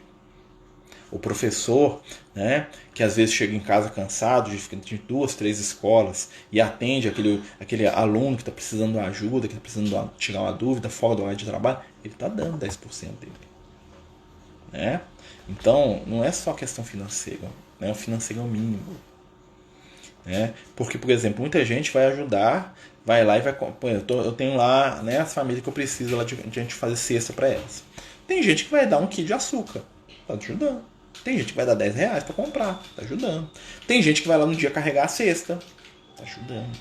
O professor, né, que às vezes chega em casa cansado de 2, 3 escolas e atende aquele aluno que está precisando de ajuda, que está precisando tirar uma dúvida fora do horário de trabalho, ele está dando 10% dele. Né? Então, não é só questão financeira, né? O financeiro é o mínimo. Né? Porque, por exemplo, muita gente vai ajudar, vai lá e vai... Eu tenho lá, né, as famílias que eu preciso lá de gente fazer cesta para elas. Tem gente que vai dar 1 quilo de açúcar, tá ajudando. Tem gente que vai dar R$10 para comprar, tá ajudando. Tem gente que vai lá no dia carregar a cesta, tá ajudando.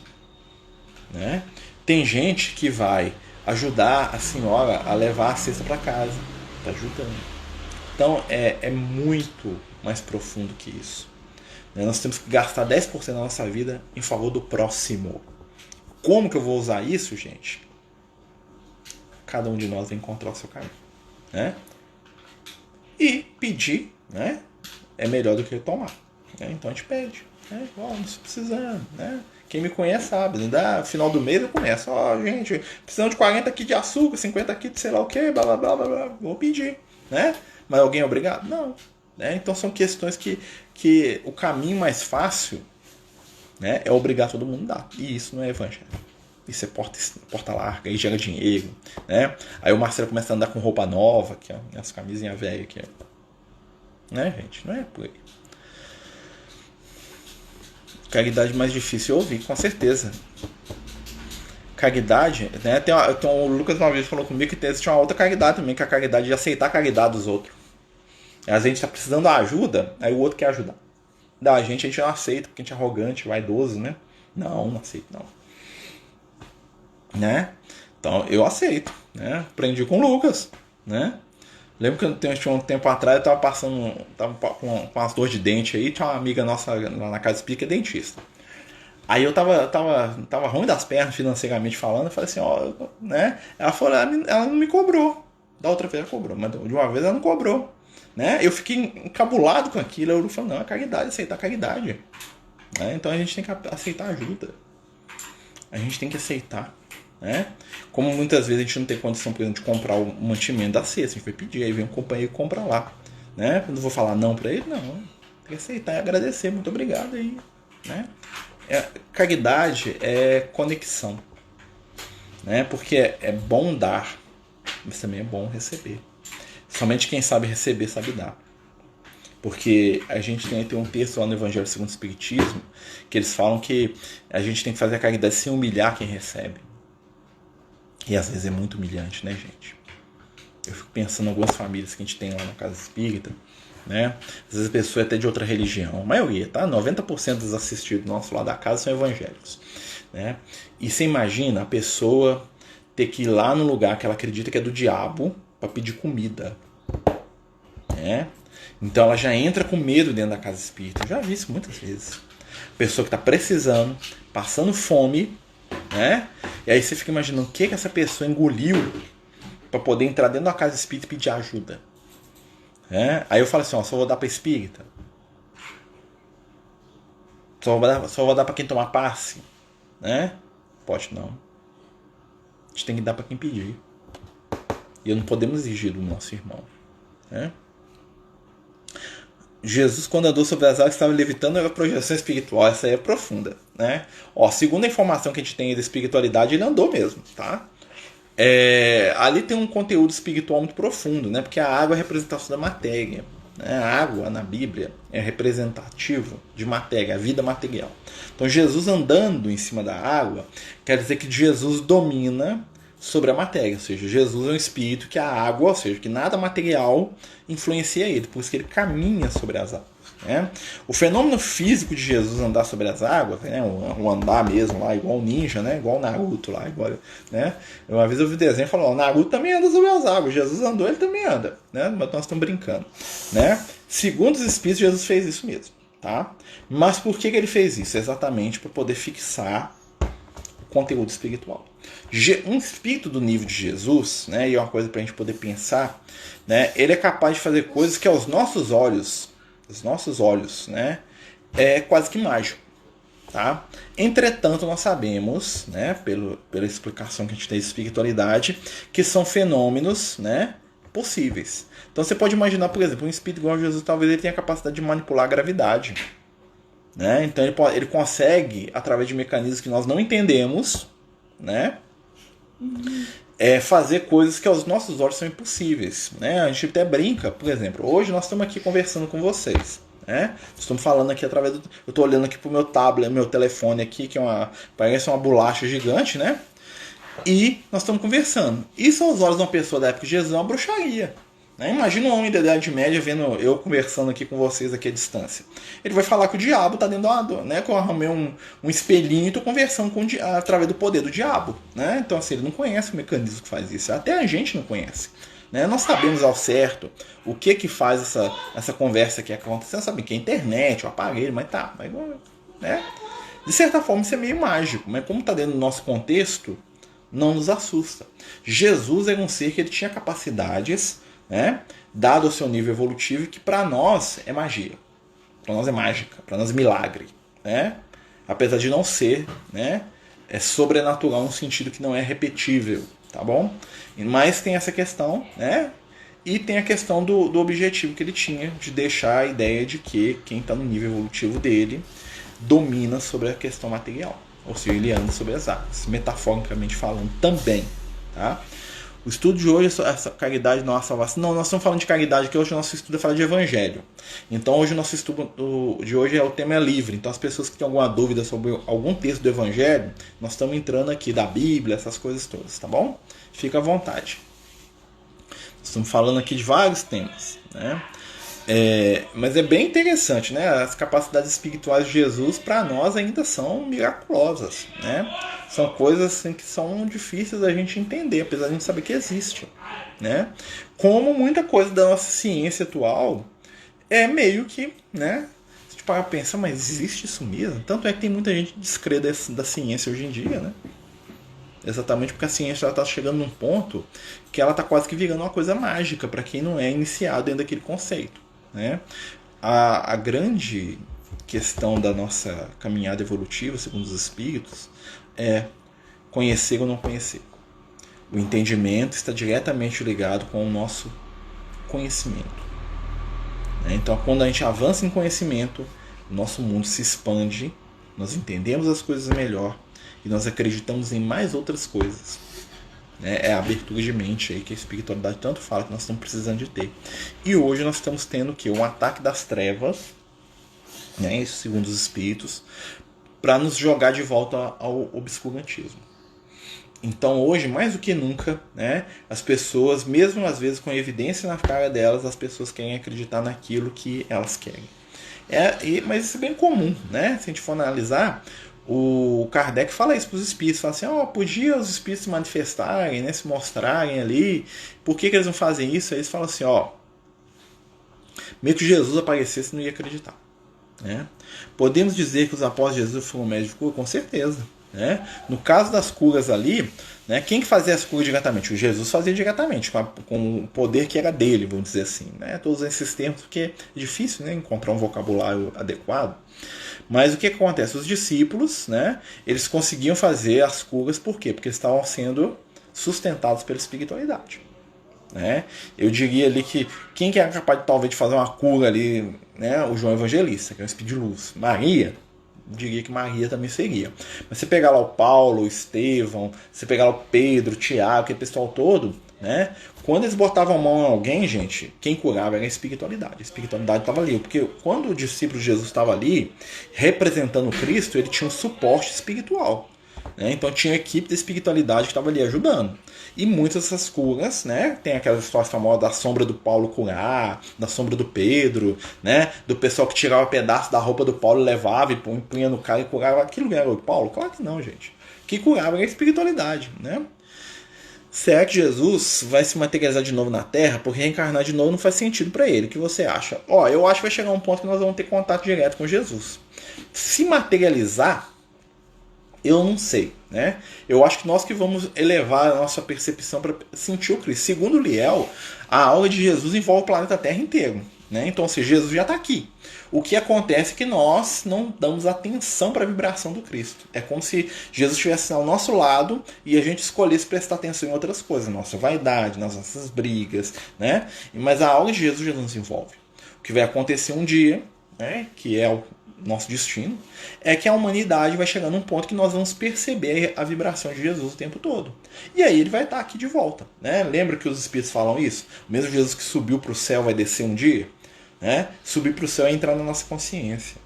Né? Tem gente que vai ajudar a senhora a levar a cesta para casa, tá ajudando. Então é muito mais profundo que isso. Nós temos que gastar 10% da nossa vida em favor do próximo. Como que eu vou usar isso, gente? Cada um de nós vai encontrar o seu caminho. Né? E pedir, né, é melhor do que tomar. Né? Então a gente pede. Né? Não estou precisando. Né? Quem me conhece sabe. No final do mês eu começo. Gente, precisamos de 40 quilos de açúcar, 50 quilos de sei lá o que, blá blá blá blá blá. Vou pedir. Né? Mas alguém é obrigado? Não. Né? Então são questões que o caminho mais fácil, né, é obrigar todo mundo a dar. E isso não é evangelho. Isso é porta larga, aí gera dinheiro. Né? Aí o Marcelo começa a andar com roupa nova, que é as camisinhas velhas aqui. Né, gente? Não é por aí. Caridade mais difícil eu ouvir, com certeza. Caridade, né? O Lucas uma vez falou comigo que existe uma outra caridade também, que é a caridade de aceitar a caridade dos outros. Às vezes a gente está precisando de ajuda, aí o outro quer ajudar. A gente não aceita, porque a gente é arrogante, vaidoso, né? Não aceito, não. Né? Então eu aceito, né? Aprendi com o Lucas, né? Lembro que tinha um tempo atrás eu tava com umas dores de dente aí, tinha uma amiga nossa lá na casa espírita que é dentista. Aí eu tava ruim das pernas financeiramente falando, eu falei assim, ó, né? Ela falou, ela não me cobrou. Da outra vez ela cobrou, mas de uma vez ela não cobrou. Né? Eu fiquei encabulado com aquilo. Eu falei, não, é caridade, aceitar a caridade. Né? Então a gente tem que aceitar ajuda. A gente tem que aceitar. Né? Como muitas vezes a gente não tem condição, por exemplo, de comprar o mantimento da cesta, a gente vai pedir, aí vem um companheiro e compra lá. Né? Eu não vou falar não pra ele, não. Tem que aceitar e agradecer, muito obrigado aí. Né? Caridade é conexão. Né? Porque é bom dar, mas também é bom receber. Somente quem sabe receber sabe dar. Porque a gente tem um texto lá no Evangelho segundo o Espiritismo que eles falam que a gente tem que fazer a caridade sem humilhar quem recebe. E às vezes é muito humilhante, né, gente? Eu fico pensando em algumas famílias que a gente tem lá na casa espírita, né? Às vezes a pessoa é até de outra religião, a maioria, tá? 90% dos assistidos nossos lá da casa são evangélicos, né? E você imagina a pessoa ter que ir lá no lugar que ela acredita que é do diabo para pedir comida, né? Então ela já entra com medo dentro da casa espírita. Eu já vi isso muitas vezes. Pessoa que está precisando, passando fome, né? E aí você fica imaginando o que essa pessoa engoliu para poder entrar dentro da casa espírita e pedir ajuda. Né? Aí eu falo assim, ó, só vou dar para espírita. Só vou dar para quem tomar passe. Né? Pode não. A gente tem que dar para quem pedir. E não podemos exigir do nosso irmão. Né? Jesus, quando andou sobre as águas, estava levitando a projeção espiritual. Essa aí é profunda. Né? Ó, segundo a informação que a gente tem da espiritualidade, ele andou mesmo. Tá? Ali tem um conteúdo espiritual muito profundo. Né? Porque a água é a representação da matéria. Né? A água na Bíblia é representativo de matéria, a vida material. Então Jesus andando em cima da água quer dizer que Jesus domina sobre a matéria, ou seja, Jesus é um espírito que a água, ou seja, que nada material influencia ele, por isso que ele caminha sobre as águas. Né? O fenômeno físico de Jesus andar sobre as águas, né? o andar mesmo lá, igual o ninja, né? Igual o Naruto lá, igual, né? Uma vez eu vi o desenho e falou, o Naruto também anda sobre as águas, Jesus andou, ele também anda, né? Mas nós estamos brincando, né? Segundo os espíritos, Jesus fez isso mesmo, tá? Mas por que ele fez isso? Exatamente para poder fixar o conteúdo espiritual. Um espírito do nível de Jesus, né, e é uma coisa para a gente poder pensar, né, ele é capaz de fazer coisas que aos nossos olhos, né, é quase que mágico. Tá? Entretanto, nós sabemos, né, pela explicação que a gente tem de espiritualidade, que são fenômenos, né, possíveis. Então você pode imaginar, por exemplo, um espírito igual a Jesus, talvez ele tenha a capacidade de manipular a gravidade. Né? Então ele consegue, através de mecanismos que nós não entendemos, né, fazer coisas que aos nossos olhos são impossíveis. Né? A gente até brinca, por exemplo, hoje nós estamos aqui conversando com vocês. Né? Estamos falando aqui através do... Eu estou olhando aqui para o meu tablet, meu telefone aqui, que parece uma bolacha gigante, né? E nós estamos conversando. Isso aos olhos de uma pessoa da época de Jesus é uma bruxaria. Né? Imagina um homem da Idade Média vendo eu conversando aqui com vocês aqui à distância. Ele vai falar que o diabo está dentro da dor, né? Que eu arrumei um espelhinho e estou conversando com através do poder do diabo. Né? Então assim, ele não conhece o mecanismo que faz isso. Até a gente não conhece. Né? Nós sabemos ao certo o que faz essa conversa aqui acontecendo. Sabemos que é a internet, o aparelho, mas tá. Né? De certa forma isso é meio mágico. Mas como está dentro do nosso contexto, não nos assusta. Jesus era um ser que ele tinha capacidades... Né? Dado o seu nível evolutivo, que para nós é magia, para nós é mágica, para nós é milagre, né? Apesar de não ser, né? É sobrenatural no sentido que não é repetível, tá bom? Mas tem essa questão, né? E tem a questão do objetivo que ele tinha de deixar a ideia de que quem está no nível evolutivo dele domina sobre a questão material, ou seja, ele anda sobre as águas, metaforicamente falando também, tá? O estudo de hoje é essa caridade não há salvação. Não, nós estamos falando de caridade, que hoje o nosso estudo é falar de evangelho. Então hoje o nosso estudo de hoje o tema é livre. Então as pessoas que têm alguma dúvida sobre algum texto do evangelho, nós estamos entrando aqui da Bíblia, essas coisas todas, tá bom? Fica à vontade. Nós estamos falando aqui de vários temas, né? Mas é bem interessante, né? As capacidades espirituais de Jesus para nós ainda são miraculosas, né? São coisas assim, que são difíceis da gente entender, apesar de a gente saber que existe, né? Como muita coisa da nossa ciência atual é meio que, né? Se a gente parar pra pensar, mas existe isso mesmo? Tanto é que tem muita gente que descrê da ciência hoje em dia, né? Exatamente porque a ciência está chegando num ponto que ela está quase que virando uma coisa mágica para quem não é iniciado dentro daquele conceito. Né? A grande questão da nossa caminhada evolutiva, segundo os espíritos, é conhecer ou não conhecer. O entendimento está diretamente ligado com o nosso conhecimento. Né? Então, quando a gente avança em conhecimento, o nosso mundo se expande, nós entendemos as coisas melhor e nós acreditamos em mais outras coisas. É a abertura de mente aí que a espiritualidade tanto fala que nós estamos precisando de ter. E hoje nós estamos tendo o quê? Um ataque das trevas, né? Isso segundo os espíritos, para nos jogar de volta ao obscurantismo. Então hoje, mais do que nunca, né, as pessoas, mesmo às vezes com evidência na cara delas, as pessoas querem acreditar naquilo que elas querem. Mas isso é bem comum, né? Se a gente for analisar, o Kardec fala isso para os espíritos, fala assim, podia os espíritos se manifestarem, né, se mostrarem ali, por que eles não fazem isso? Aí eles falam assim, Mesmo que Jesus aparecesse, não ia acreditar. Né? Podemos dizer que os apóstolos de Jesus foram médicos de cura? Com certeza. Né? No caso das curas ali, né, quem que fazia as curas diretamente? O Jesus fazia diretamente, com o poder que era dele, vamos dizer assim. Né? Todos esses termos, porque é difícil, né, encontrar um vocabulário adequado. Mas o que acontece? Os discípulos, né, eles conseguiam fazer as curas, por quê? Porque eles estavam sendo sustentados pela espiritualidade. Né? Eu diria ali que quem que era capaz talvez de fazer uma cura ali, né? O João Evangelista, que é um espírito de luz. Maria, eu diria que Maria também seria. Mas você pegar lá o Paulo, o Estevão, você pegar lá o Pedro, o Tiago, aquele pessoal todo, né? Quando eles botavam a mão em alguém, gente, quem curava era a espiritualidade. A espiritualidade estava ali, porque quando o discípulo de Jesus estava ali, representando Cristo, ele tinha um suporte espiritual. Né? Então tinha uma equipe de espiritualidade que estava ali ajudando. E muitas dessas curas, né? Tem aquelas histórias famosas da sombra do Paulo curar, da sombra do Pedro, né? Do pessoal que tirava pedaço da roupa do Paulo, levava e punha no cara e curava. Aquilo era o Paulo? Claro que não, gente. O que curava era a espiritualidade, né? Será que Jesus vai se materializar de novo na Terra? Porque reencarnar de novo não faz sentido para ele. O que você acha? Eu acho que vai chegar um ponto que nós vamos ter contato direto com Jesus. Se materializar, eu não sei, né? Eu acho que nós que vamos elevar a nossa percepção para sentir o Cristo. Segundo Liel, a aura de Jesus envolve o planeta Terra inteiro, né? Então, se Jesus já está aqui. O que acontece é que nós não damos atenção para a vibração do Cristo. É como se Jesus estivesse ao nosso lado e a gente escolhesse prestar atenção em outras coisas, nossa vaidade, nas nossas brigas, né? Mas a aura de Jesus já nos envolve. O que vai acontecer um dia, né, que é o nosso destino, é que a humanidade vai chegar num ponto que nós vamos perceber a vibração de Jesus o tempo todo. E aí ele vai estar aqui de volta. Né? Lembra que os Espíritos falam isso? O mesmo Jesus que subiu para o céu vai descer um dia? Né? Subir para o céu é entrar na nossa consciência.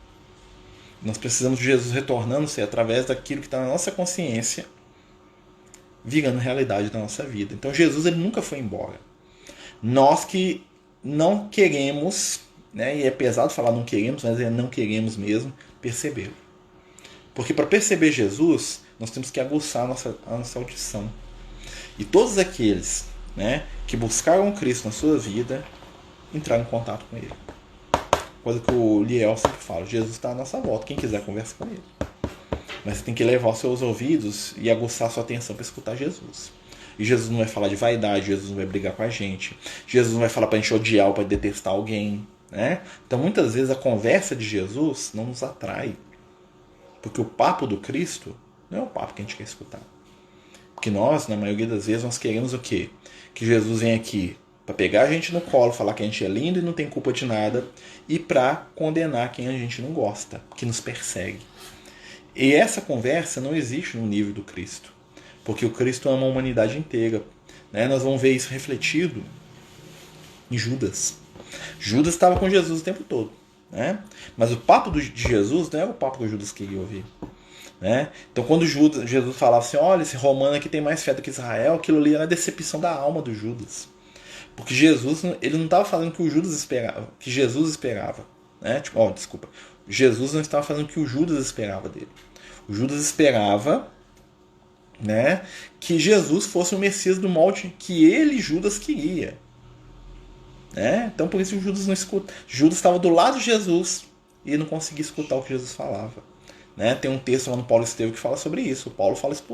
Nós precisamos de Jesus retornando-se através daquilo que está na nossa consciência, virando realidade da nossa vida. Então Jesus ele nunca foi embora. Nós que não queremos, né, e é pesado falar não queremos, mas é não queremos mesmo percebê-lo. Porque para perceber Jesus, nós temos que aguçar a nossa audição. E todos aqueles, né, que buscaram Cristo na sua vida, entraram em contato com Ele. Coisa que o Liel sempre fala, Jesus está à nossa volta, quem quiser conversa com Ele. Mas você tem que levar os seus ouvidos e aguçar a sua atenção para escutar Jesus. E Jesus não vai falar de vaidade, Jesus não vai brigar com a gente, Jesus não vai falar para a gente odiar ou para detestar alguém. Né? Então muitas vezes a conversa de Jesus não nos atrai. Porque o papo do Cristo não é o papo que a gente quer escutar. Porque nós, na maioria das vezes, nós queremos o quê? Que Jesus venha aqui para pegar a gente no colo, falar que a gente é lindo e não tem culpa de nada, e para condenar quem a gente não gosta, que nos persegue. E essa conversa não existe no nível do Cristo. Porque o Cristo ama a humanidade inteira. Né? Nós vamos ver isso refletido em Judas. Judas estava com Jesus o tempo todo. Né? Mas o papo de Jesus não era o papo que o Judas queria ouvir. Né? Então quando Jesus falava assim, olha, esse romano aqui tem mais fé do que Israel, aquilo ali era a decepção da alma do Judas. Porque Jesus ele não estava fazendo o que o Judas esperava, que Jesus esperava. Né? Desculpa. Jesus não estava fazendo o que o Judas esperava dele. O Judas esperava, né, que Jesus fosse o Messias do molde que ele, Judas, queria. Né? Então por isso o Judas não escuta. Judas estava do lado de Jesus e não conseguia escutar o que Jesus falava. Né? Tem um texto lá no Paulo Estevão que fala sobre isso. Paulo fala isso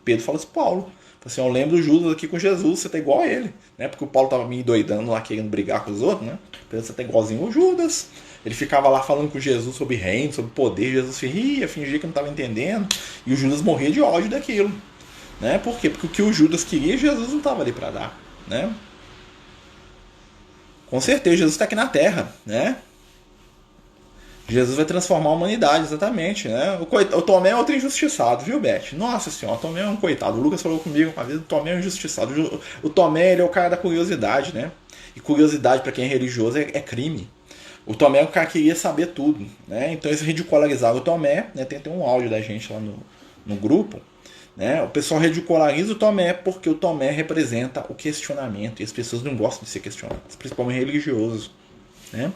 Pedro fala isso pro Paulo. Assim, eu lembro do Judas aqui com Jesus, você tá igual a ele. Né? Porque o Paulo estava me doidando lá, querendo brigar com os outros. Né? Pedro, você tá igualzinho ao Judas. Ele ficava lá falando com Jesus sobre reino, sobre poder. Jesus fingia que não estava entendendo. E o Judas morria de ódio daquilo. Né? Por quê? Porque o que o Judas queria, Jesus não estava ali para dar. Né? Com certeza, Jesus está aqui na Terra. Né? Jesus vai transformar a humanidade, exatamente. Né? O Tomé é outro injustiçado, viu, Beth? Nossa senhora, o Tomé é um coitado. O Lucas falou comigo uma vez, o Tomé é um injustiçado. O Tomé ele é o cara da curiosidade. Né? E curiosidade, para quem é religioso, é crime. O Tomé é o cara que queria saber tudo. Né? Então eles ridicularizaram o Tomé. Né? Tem um áudio da gente lá no grupo. Né? O pessoal ridiculariza o Tomé porque o Tomé representa o questionamento. E as pessoas não gostam de ser questionadas, principalmente religiosos. Né?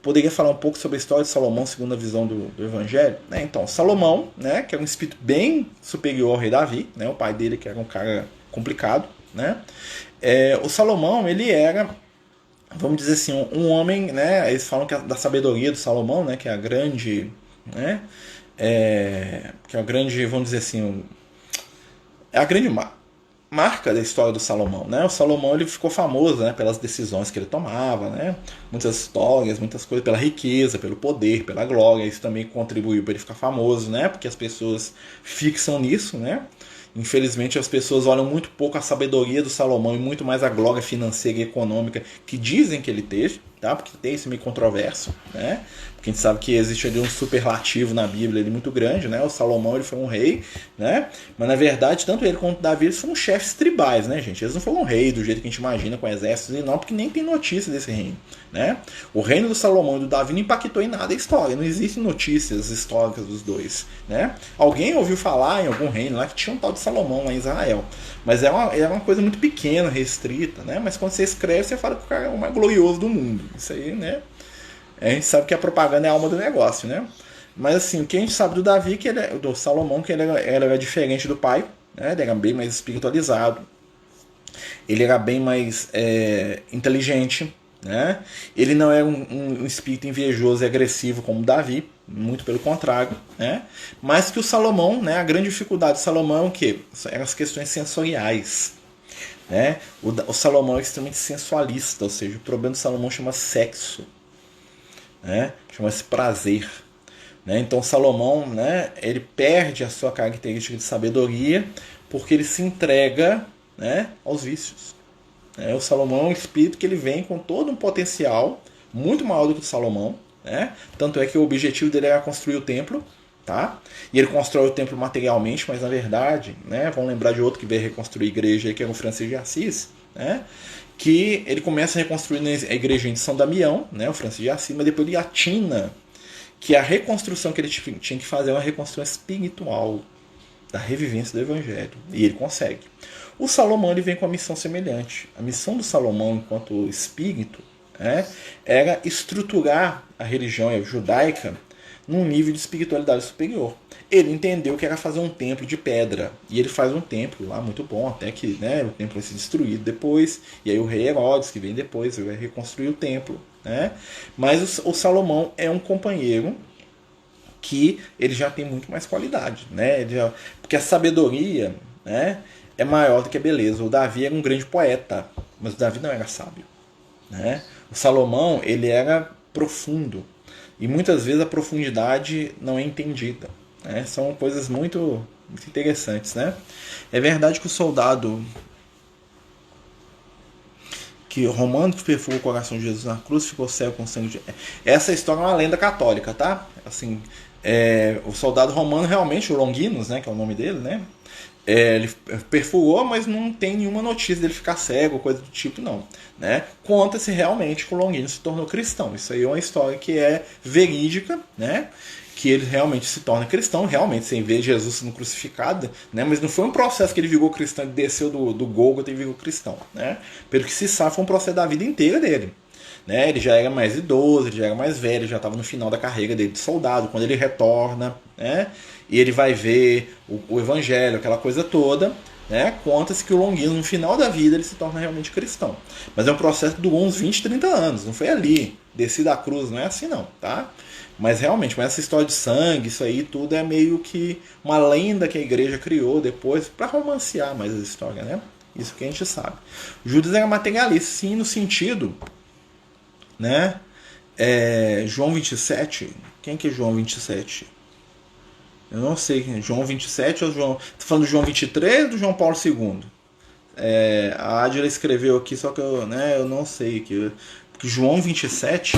Poderia falar um pouco sobre a história de Salomão segundo a visão do Evangelho. Né? Então, Salomão, né, que era um espírito bem superior ao rei Davi, né, o pai dele que era um cara complicado. Né? O Salomão ele era vamos dizer assim, um homem, né? Eles falam que da sabedoria do Salomão, né? Que é a grande, né? Que é a grande, vamos dizer assim, é a grande marca da história do Salomão, né? O Salomão ele ficou famoso, né, pelas decisões que ele tomava, né? Muitas histórias, muitas coisas, pela riqueza, pelo poder, pela glória. Isso também contribuiu para ele ficar famoso, né? Porque as pessoas fixam nisso, né? Infelizmente as pessoas olham muito pouco a sabedoria do Salomão e muito mais a glória financeira e econômica que dizem que ele teve, tá? Porque tem esse meio controverso, né? Porque a gente sabe que existe ali um superlativo na Bíblia ali muito grande, né? O Salomão ele foi um rei, né? Mas na verdade tanto ele quanto Davi eles foram chefes tribais, né, gente? Eles não foram reis do jeito que a gente imagina com exércitos e não, porque nem tem notícia desse reino, né? O reino do Salomão e do Davi não impactou em nada a história, não existem notícias históricas dos dois, né? Alguém ouviu falar em algum reino lá que tinha um tal de Salomão lá em Israel, mas é uma coisa muito pequena, restrita, né? Mas quando você escreve, você fala que o cara é o mais glorioso do mundo. Isso aí, né? A gente sabe que a propaganda é a alma do negócio, né? Mas assim, o que a gente sabe do Davi, do Salomão, que ele era diferente do pai, né? Ele era bem mais espiritualizado, ele era bem mais inteligente, né? Ele não era um espírito invejoso e agressivo como Davi, muito pelo contrário, né? Mas que o Salomão, né? A grande dificuldade do Salomão é o quê? Eram as questões sensoriais, né? O Salomão é extremamente sensualista, ou seja, o problema do Salomão chama sexo, né? Chama-se prazer. Né? Então Salomão, né, ele perde a sua característica de sabedoria porque ele se entrega, né, aos vícios. O Salomão é um espírito que ele vem com todo um potencial muito maior do que o Salomão. Né? Tanto é que o objetivo dele era construir o templo. Tá? E ele constrói o templo materialmente, mas na verdade, né, vamos lembrar de outro que veio reconstruir a igreja, que é o Francisco de Assis, né? Que ele começa a reconstruir a igreja de São Damião, né, o Francisco de Assis, mas depois ele atina que a reconstrução que ele tinha que fazer é uma reconstrução espiritual da revivência do Evangelho. E ele consegue. O Salomão ele vem com uma missão semelhante. A missão do Salomão, enquanto espírito, era estruturar a religião judaica num nível de espiritualidade superior. Ele entendeu que era fazer um templo de pedra. E ele faz um templo lá muito bom, até que, né, o templo vai ser destruído depois. E aí o rei Herodes, que vem depois, vai reconstruir o templo. Né? Mas o Salomão é um companheiro que ele já tem muito mais qualidade. Né? Porque a sabedoria, né, é maior do que a beleza. O Davi era um grande poeta, mas o Davi não era sábio. Né? O Salomão ele era profundo. E muitas vezes a profundidade não é entendida. Né? São coisas muito interessantes. Né? É verdade que o soldado que Romano que perfurou o coração de Jesus na cruz ficou cego com sangue de... Essa história é uma lenda católica, tá? Assim, o soldado romano realmente, o Longinus, né, que é o nome dele, né? Ele perfurou, mas não tem nenhuma notícia dele ficar cego, coisa do tipo, não. Né? Conta-se realmente que o Longinus se tornou cristão. Isso aí é uma história que é verídica, né? Que ele realmente se torna cristão, realmente, sem ver Jesus sendo crucificado, né? Mas não foi um processo que ele virou cristão, ele desceu do Gólgota e virou cristão. Né? Pelo que se sabe, foi um processo da vida inteira dele. Né? Ele já era mais idoso, ele já era mais velho, já estava no final da carreira dele de soldado, quando ele retorna, né? E ele vai ver o evangelho, aquela coisa toda, né? Conta-se que o Longinus, no final da vida, ele se torna realmente cristão. Mas é um processo que durou uns 20, 30 anos, não foi ali, desci da cruz, não é assim não, tá? Mas realmente, essa história de sangue, isso aí tudo é meio que uma lenda que a igreja criou depois para romancear mais a história, né? Isso que a gente sabe. Judas era materialista, sim, no sentido, né? João 27, quem que é João 27? Eu não sei, João 27 ou João... Tô falando do João 23 ou do João Paulo II? A Adila escreveu aqui, só que eu não sei. Porque João 27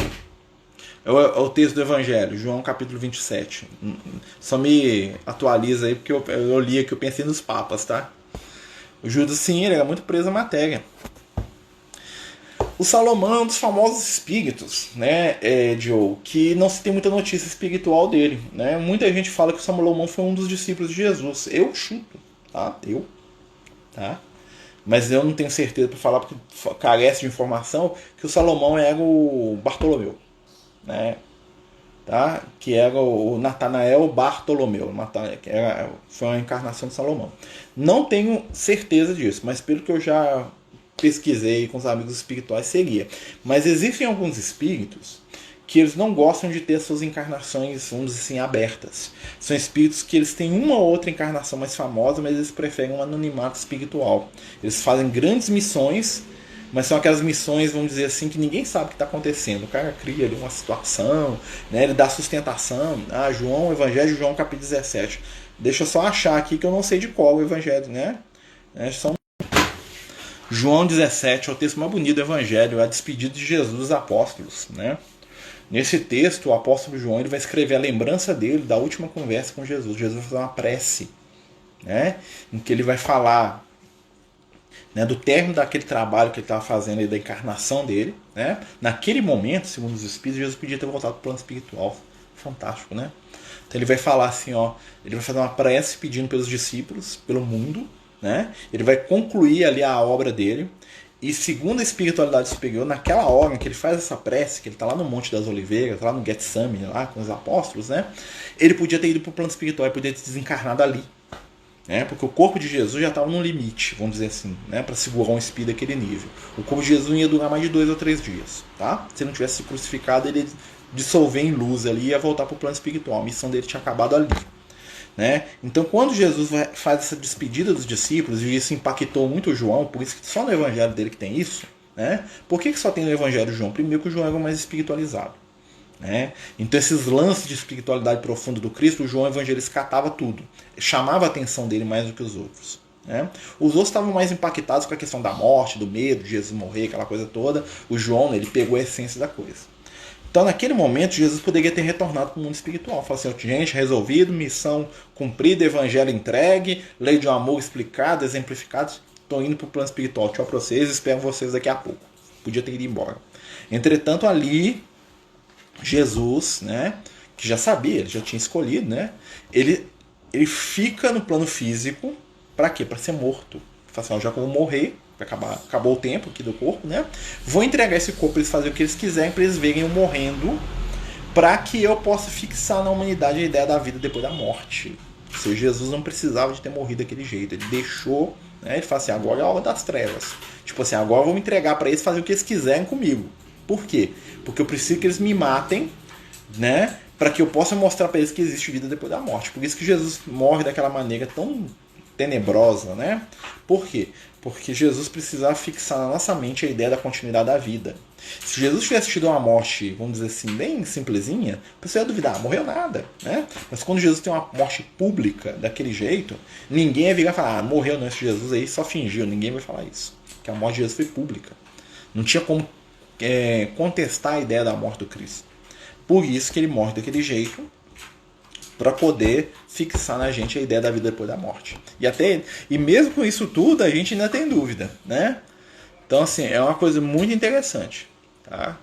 é o texto do Evangelho, João capítulo 27. Só me atualiza aí, porque eu li aqui, eu pensei nos papas, tá? O Judas, sim, ele era muito preso à matéria. O Salomão é um dos famosos espíritos, né, Joe, que não se tem muita notícia espiritual dele. Né? Muita gente fala que o Salomão foi um dos discípulos de Jesus. Eu chuto, tá? Tá? Mas eu não tenho certeza para falar, porque carece de informação, que o Salomão era o Bartolomeu. Né? Tá? Que era o Natanael Bartolomeu, que foi uma encarnação de Salomão. Não tenho certeza disso, mas pelo que eu já pesquisei com os amigos espirituais, seria. Mas existem alguns espíritos que eles não gostam de ter suas encarnações, vamos dizer assim, abertas. São espíritos que eles têm uma ou outra encarnação mais famosa, mas eles preferem um anonimato espiritual. Eles fazem grandes missões, mas são aquelas missões, vamos dizer assim, que ninguém sabe o que está acontecendo. O cara cria ali uma situação, né? Ele dá sustentação. João, Evangelho de João, capítulo 17. Deixa eu só achar aqui que eu não sei de qual o Evangelho, né? João 17 é o texto mais bonito do Evangelho, é a despedida de Jesus dos apóstolos, né? Nesse texto, o apóstolo João ele vai escrever a lembrança dele da última conversa com Jesus. Jesus vai fazer uma prece, né? Em que ele vai falar, né, do término daquele trabalho que ele estava fazendo aí, da encarnação dele, né? Naquele momento, segundo os Espíritos, Jesus podia ter voltado para o plano espiritual. Fantástico, né? Então ele vai falar assim, ele vai fazer uma prece pedindo pelos discípulos, pelo mundo, né? Ele vai concluir ali a obra dele. E segundo a espiritualidade superior, naquela hora em que ele faz essa prece, que ele está lá no Monte das Oliveiras, lá no Getsemane, lá com os apóstolos, né? Ele podia ter ido para o plano espiritual, ele podia ter desencarnado ali, né? Porque o corpo de Jesus já estava no limite, vamos dizer assim, né? Para segurar um espírito daquele nível. O corpo de Jesus não ia durar mais de 2 ou 3 dias, tá? Se ele não tivesse se crucificado, ele ia dissolver em luz ali e ia voltar para o plano espiritual. A missão dele tinha acabado ali. Né? Então, quando Jesus faz essa despedida dos discípulos, e isso impactou muito João, por isso que só no evangelho dele que tem isso, né? Por que só tem no evangelho de João? Primeiro que o João era mais espiritualizado, né? Então, esses lances de espiritualidade profunda do Cristo, o João evangelista catava tudo, chamava a atenção dele mais do que os outros, né? Os outros estavam mais impactados com a questão da morte, do medo de Jesus morrer, aquela coisa toda. O João, ele pegou a essência da coisa. Então, naquele momento, Jesus poderia ter retornado para o mundo espiritual. Falar assim, gente, resolvido, missão cumprida, evangelho entregue, lei de um amor explicada, exemplificada, estou indo para o plano espiritual. Tchau para vocês, espero vocês daqui a pouco. Podia ter ido embora. Entretanto, ali, Jesus, né, que já sabia, ele já tinha escolhido, né, ele fica no plano físico, para quê? Para ser morto. Fala assim, já que eu vou morrer, acabou o tempo aqui do corpo, né? Vou entregar esse corpo para eles fazerem o que eles quiserem, para eles verem eu morrendo, para que eu possa fixar na humanidade a ideia da vida depois da morte. Ou seja, Jesus não precisava de ter morrido daquele jeito. Ele deixou, né? Ele fala assim, agora é a hora das trevas. Tipo assim, agora eu vou me entregar para eles fazer o que eles quiserem comigo. Por quê? Porque eu preciso que eles me matem, né? Para que eu possa mostrar para eles que existe vida depois da morte. Por isso que Jesus morre daquela maneira tão tenebrosa, né? Por quê? Porque Jesus precisava fixar na nossa mente a ideia da continuidade da vida. Se Jesus tivesse tido uma morte, vamos dizer assim, bem simplesinha, a pessoa ia duvidar, morreu nada, né? Mas quando Jesus tem uma morte pública daquele jeito, ninguém ia virar e falar, morreu não, esse Jesus aí só fingiu, ninguém vai falar isso. Porque a morte de Jesus foi pública. Não tinha como contestar a ideia da morte do Cristo. Por isso que ele morre daquele jeito, para poder fixar na gente a ideia da vida depois da morte. E mesmo com isso tudo, a gente ainda tem dúvida, né? Então, assim, é uma coisa muito interessante, tá?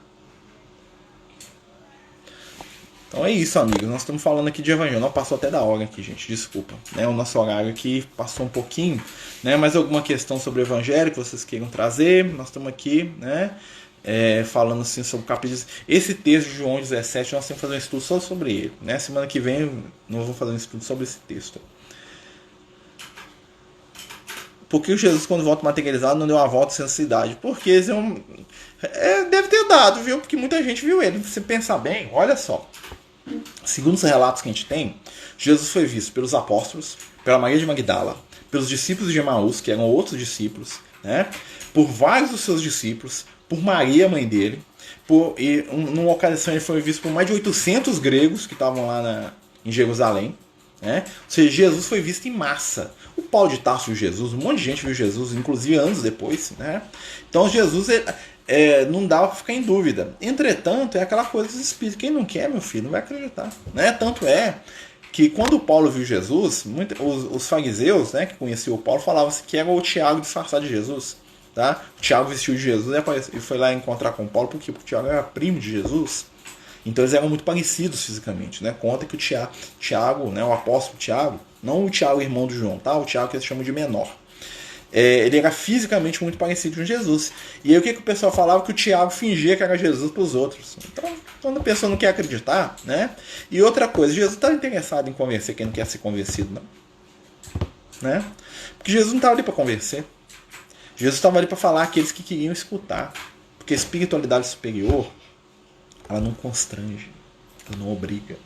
Então é isso, amigos. Nós estamos falando aqui de evangelho. Não, passou até da hora aqui, gente. Desculpa, né? O nosso horário aqui passou um pouquinho, né? Mais alguma questão sobre o evangelho que vocês queiram trazer? Nós estamos aqui, né? Falando assim sobre o capítulo. Esse texto de João 17, nós temos que fazer um estudo só sobre ele, né? Semana que vem nós vamos fazer um estudo sobre esse texto. Por que o Jesus, quando volta materializado, não deu uma volta sem cidade? Porque deve ter dado, viu? Porque muita gente viu ele. Se pensar bem, olha só. Segundo os relatos que a gente tem, Jesus foi visto pelos apóstolos, pela Maria de Magdala, pelos discípulos de Emaús, que eram outros discípulos, né? Por vários dos seus discípulos, por Maria, mãe dele, e numa ocasião ele foi visto por mais de 800 gregos que estavam lá em Jerusalém, né? Ou seja, Jesus foi visto em massa. O Paulo de Tarso viu Jesus, um monte de gente viu Jesus, inclusive anos depois, né? Então Jesus não dá para ficar em dúvida. Entretanto, é aquela coisa dos espíritos. Quem não quer, meu filho, não vai acreditar, né? Tanto é que quando o Paulo viu Jesus, os fariseus, né, que conheciam o Paulo, falavam que era o Tiago disfarçado de Jesus. Tá? O Tiago vestiu de Jesus e foi lá encontrar com o Paulo, porque o Tiago era primo de Jesus. Então eles eram muito parecidos fisicamente, né? Conta que o Tiago, né, o apóstolo Tiago, não o Tiago irmão do João, tá? O Tiago que eles chamam de menor. Ele era fisicamente muito parecido com Jesus. E aí o que o pessoal falava? Que o Tiago fingia que era Jesus para os outros. Então, quando a pessoa não quer acreditar, né? E outra coisa, Jesus está interessado em convencer quem não quer ser convencido, não, né? Porque Jesus não estava ali para convencer. Jesus estava ali para falar àqueles que queriam escutar. Porque a espiritualidade superior, ela não constrange, ela não obriga.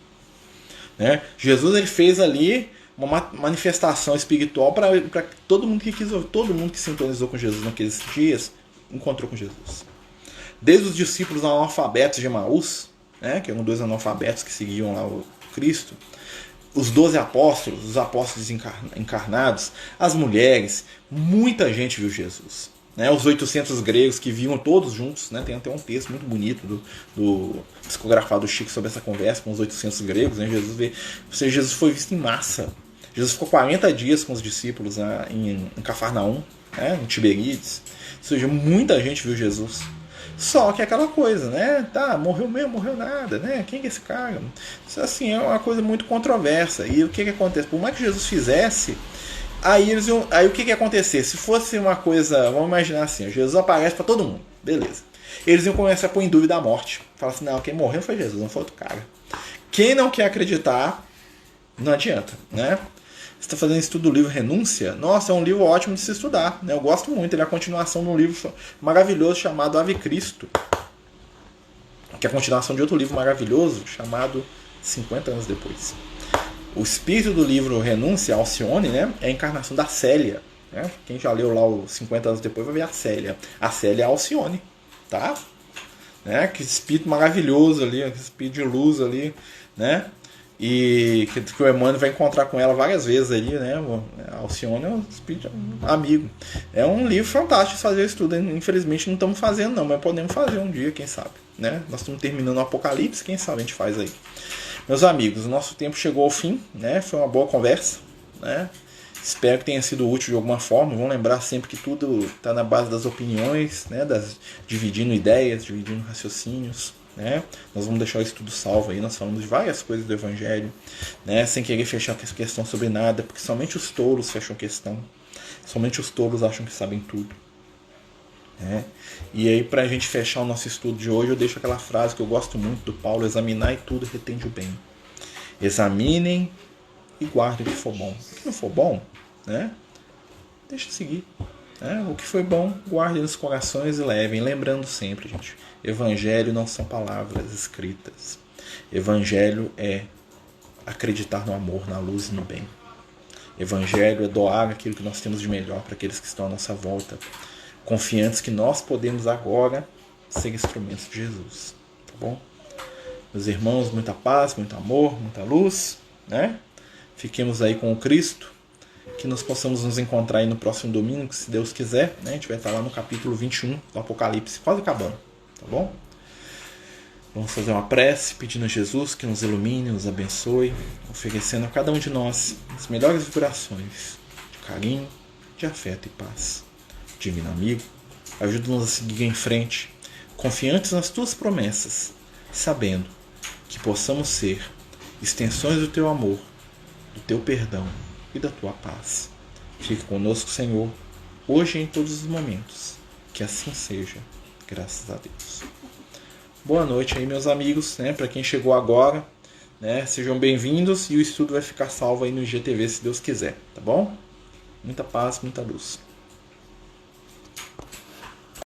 Né? Jesus ele fez ali uma manifestação espiritual para todo mundo que quis ouvir, todo mundo que sintonizou com Jesus naqueles dias, encontrou com Jesus. Desde os discípulos analfabetos de Emaús, né, que eram 2 analfabetos que seguiam lá o Cristo, os 12 apóstolos, os apóstolos encarnados, as mulheres, muita gente viu Jesus. Né, os 800 gregos que viam todos juntos, né, tem até um texto muito bonito do psicografado Chico sobre essa conversa com os 800 gregos. Né, Jesus foi visto em massa. Jesus ficou 40 dias com os discípulos, né, em Cafarnaum, né, em Tiberíades. Ou seja, muita gente viu Jesus. Só que aquela coisa, né? Tá, morreu mesmo, morreu nada, né? Quem é esse cara? Isso assim é uma coisa muito controversa. E o que acontece? Por mais que Jesus fizesse, aí o que ia acontecer? Se fosse uma coisa, vamos imaginar assim, Jesus aparece para todo mundo, beleza. Eles iam começar a pôr em dúvida a morte. Falar assim, não, quem morreu foi Jesus, não foi outro cara. Quem não quer acreditar, não adianta, né? Você está fazendo estudo do livro Renúncia? Nossa, é um livro ótimo de se estudar. Né? Eu gosto muito. Ele é a continuação de um livro maravilhoso chamado Ave Cristo. Que é a continuação de outro livro maravilhoso chamado 50 anos depois. O espírito do livro Renúncia, Alcione, né, é a encarnação da Célia. Né? Quem já leu lá os 50 anos depois vai ver a Célia. A Célia é a Alcione. Tá? Né? Que espírito maravilhoso ali, que espírito de luz ali, né? E que o Emmanuel vai encontrar com ela várias vezes ali, né? A Alcione é um espírito amigo. É um livro fantástico de fazer o estudo. Infelizmente não estamos fazendo não, mas podemos fazer um dia, quem sabe, né? Nós estamos terminando o Apocalipse, quem sabe a gente faz aí. Meus amigos, o nosso tempo chegou ao fim, né? Foi uma boa conversa, né? Espero que tenha sido útil de alguma forma. Vamos lembrar sempre que tudo está na base das opiniões, né? Dividindo ideias, dividindo raciocínios. Né? Nós vamos deixar isso tudo salvo aí. Nós falamos de várias coisas do Evangelho, né? Sem querer fechar questão sobre nada, porque somente os tolos fecham questão, somente os tolos acham que sabem tudo, né? E aí, para a gente fechar o nosso estudo de hoje, eu deixo aquela frase que eu gosto muito do Paulo: examinai tudo, retende o bem. Examinem e guardem o que for bom. O que não for bom, né? Deixa seguir. O que foi bom, guardem nos corações e levem. Lembrando sempre, gente, Evangelho não são palavras escritas. Evangelho é acreditar no amor, na luz e no bem. Evangelho é doar aquilo que nós temos de melhor para aqueles que estão à nossa volta, confiantes que nós podemos agora ser instrumentos de Jesus. Tá bom? Meus irmãos, muita paz, muito amor, muita luz, né? Fiquemos aí com o Cristo. Que nós possamos nos encontrar aí no próximo domingo, se Deus quiser, né? A gente vai estar lá no capítulo 21 do Apocalipse, quase acabando, tá bom? Vamos fazer uma prece pedindo a Jesus que nos ilumine, nos abençoe, oferecendo a cada um de nós as melhores vibrações de carinho, de afeto e paz. Divino amigo, ajuda-nos a seguir em frente, confiantes nas tuas promessas, sabendo que possamos ser extensões do teu amor, do teu perdão e da tua paz. Fique conosco, Senhor, hoje e em todos os momentos. Que assim seja, graças a Deus. Boa noite aí, meus amigos, né? Para quem chegou agora, né? Sejam bem-vindos e o estudo vai ficar salvo aí no IGTV, se Deus quiser, tá bom? Muita paz, muita luz.